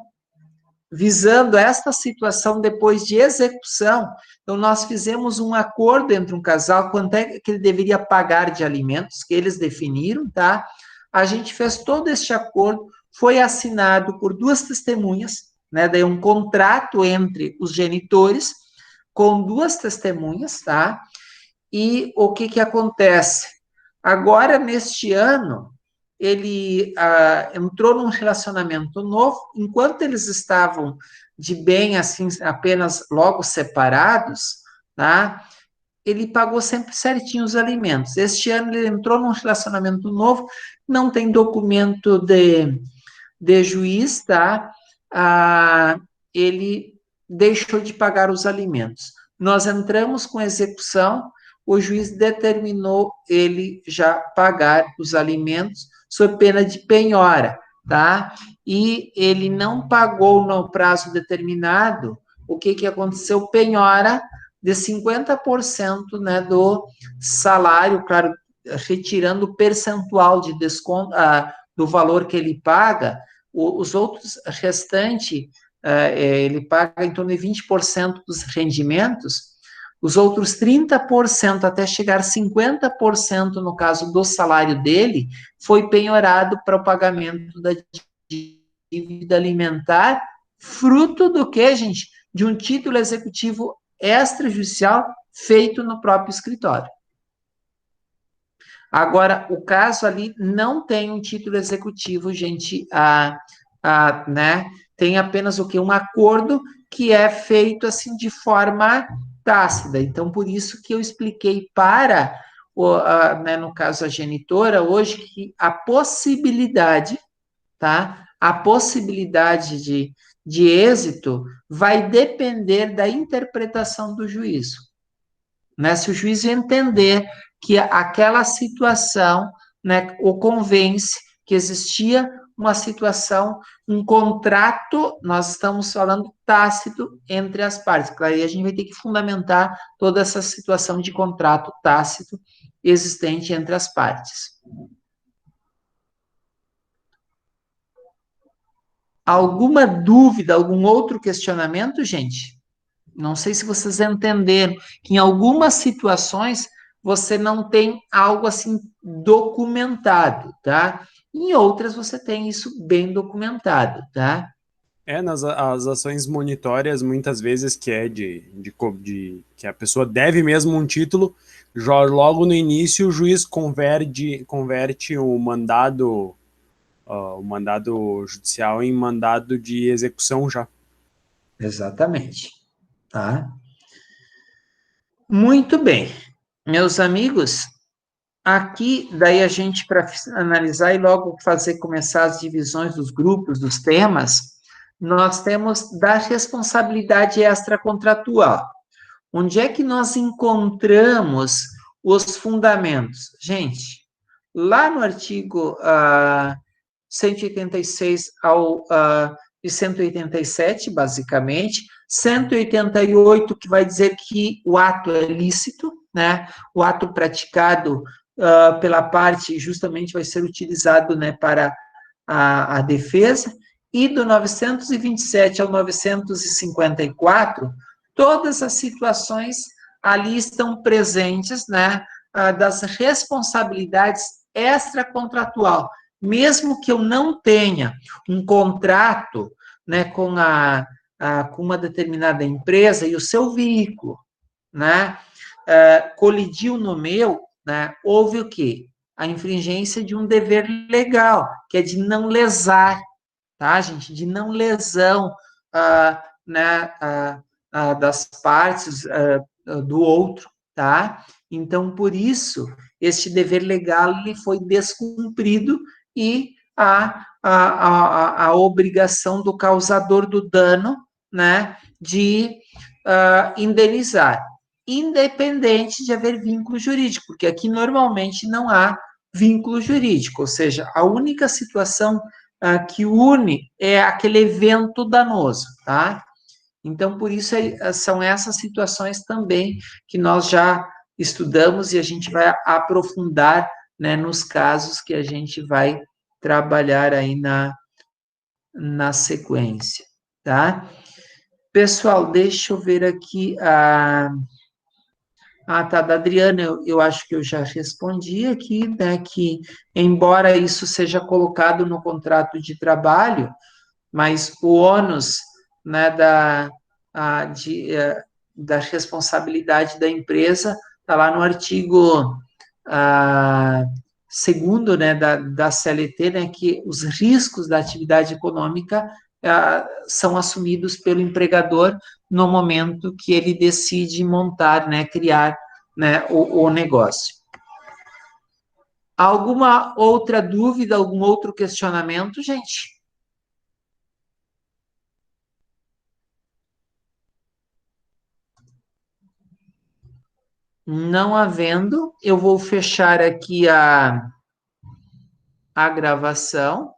visando esta situação depois de execução. Então, nós fizemos um acordo entre um casal, quanto é que ele deveria pagar de alimentos, que eles definiram, tá? A gente fez todo este acordo, foi assinado por duas testemunhas, né? Daí um contrato entre os genitores, com duas testemunhas, tá? E o que acontece? Agora, neste ano, ele entrou num relacionamento novo, enquanto eles estavam de bem, assim, apenas logo separados, tá? Ele pagou sempre certinho os alimentos. Este ano ele entrou num relacionamento novo, não tem documento de juiz, tá? Ele deixou de pagar os alimentos. Nós entramos com execução, o juiz determinou ele já pagar os alimentos sob pena de penhora, tá? E ele não pagou no prazo determinado, o que aconteceu? Penhora de 50%, né, do salário, claro, retirando o percentual de desconto do valor que ele paga, os outros restantes, ele paga em torno de 20% dos rendimentos, os outros 30%, até chegar a 50% no caso do salário dele, foi penhorado para o pagamento da dívida alimentar, fruto do que, gente? De um título executivo extrajudicial feito no próprio escritório. Agora, o caso ali não tem um título executivo, gente, né? Tem apenas o quê? Um acordo que é feito assim de forma tácita. Então, por isso que eu expliquei para, né, no caso, a genitora, hoje, que a possibilidade, tá? A possibilidade de êxito vai depender da interpretação do juízo. Né? Se o juiz entender que aquela situação, né, o convence que existia uma situação, um contrato, nós estamos falando tácito entre as partes. Claro, e a gente vai ter que fundamentar toda essa situação de contrato tácito existente entre as partes. Alguma dúvida, algum outro questionamento, gente? Não sei se vocês entenderam que em algumas situações você não tem algo assim documentado, tá? Em outras você tem isso bem documentado, tá? Nas as ações monitórias, muitas vezes, que é que a pessoa deve mesmo um título, já logo no início o juiz converte o mandado judicial em mandado de execução já. Exatamente, tá? Muito bem, meus amigos, aqui daí a gente, para analisar e logo começar as divisões dos grupos, dos temas, nós temos da responsabilidade extracontratual. Onde é que nós encontramos os fundamentos? Gente, lá no artigo 186 e 187, basicamente, 188, que vai dizer que o ato é lícito, né? O ato praticado pela parte justamente vai ser utilizado, né, para a defesa, e do 927 ao 954, todas as situações ali estão presentes, né, das responsabilidades extracontratual. Mesmo que eu não tenha um contrato, né, com uma determinada empresa e o seu veículo, né, colidiu no meu, né, houve o quê? A infringência de um dever legal, que é de não lesar, tá, gente? De não lesão, né, das partes do outro, tá? Então, por isso, este dever legal ele foi descumprido e a obrigação do causador do dano, né, de indenizar, independente de haver vínculo jurídico, porque aqui normalmente não há vínculo jurídico, ou seja, a única situação que une é aquele evento danoso, tá? Então, por isso, são essas situações também que nós já estudamos e a gente vai aprofundar, né, nos casos que a gente vai trabalhar aí na sequência, tá? Pessoal, deixa eu ver aqui tá, da Adriana, eu acho que eu já respondi aqui, né, que embora isso seja colocado no contrato de trabalho, mas o ônus, né, da responsabilidade da empresa está lá no artigo 2º, né, da CLT, né, que os riscos da atividade econômica são assumidos pelo empregador no momento que ele decide montar, né, criar, né, o negócio. Alguma outra dúvida, algum outro questionamento, gente? Não havendo, eu vou fechar aqui a gravação.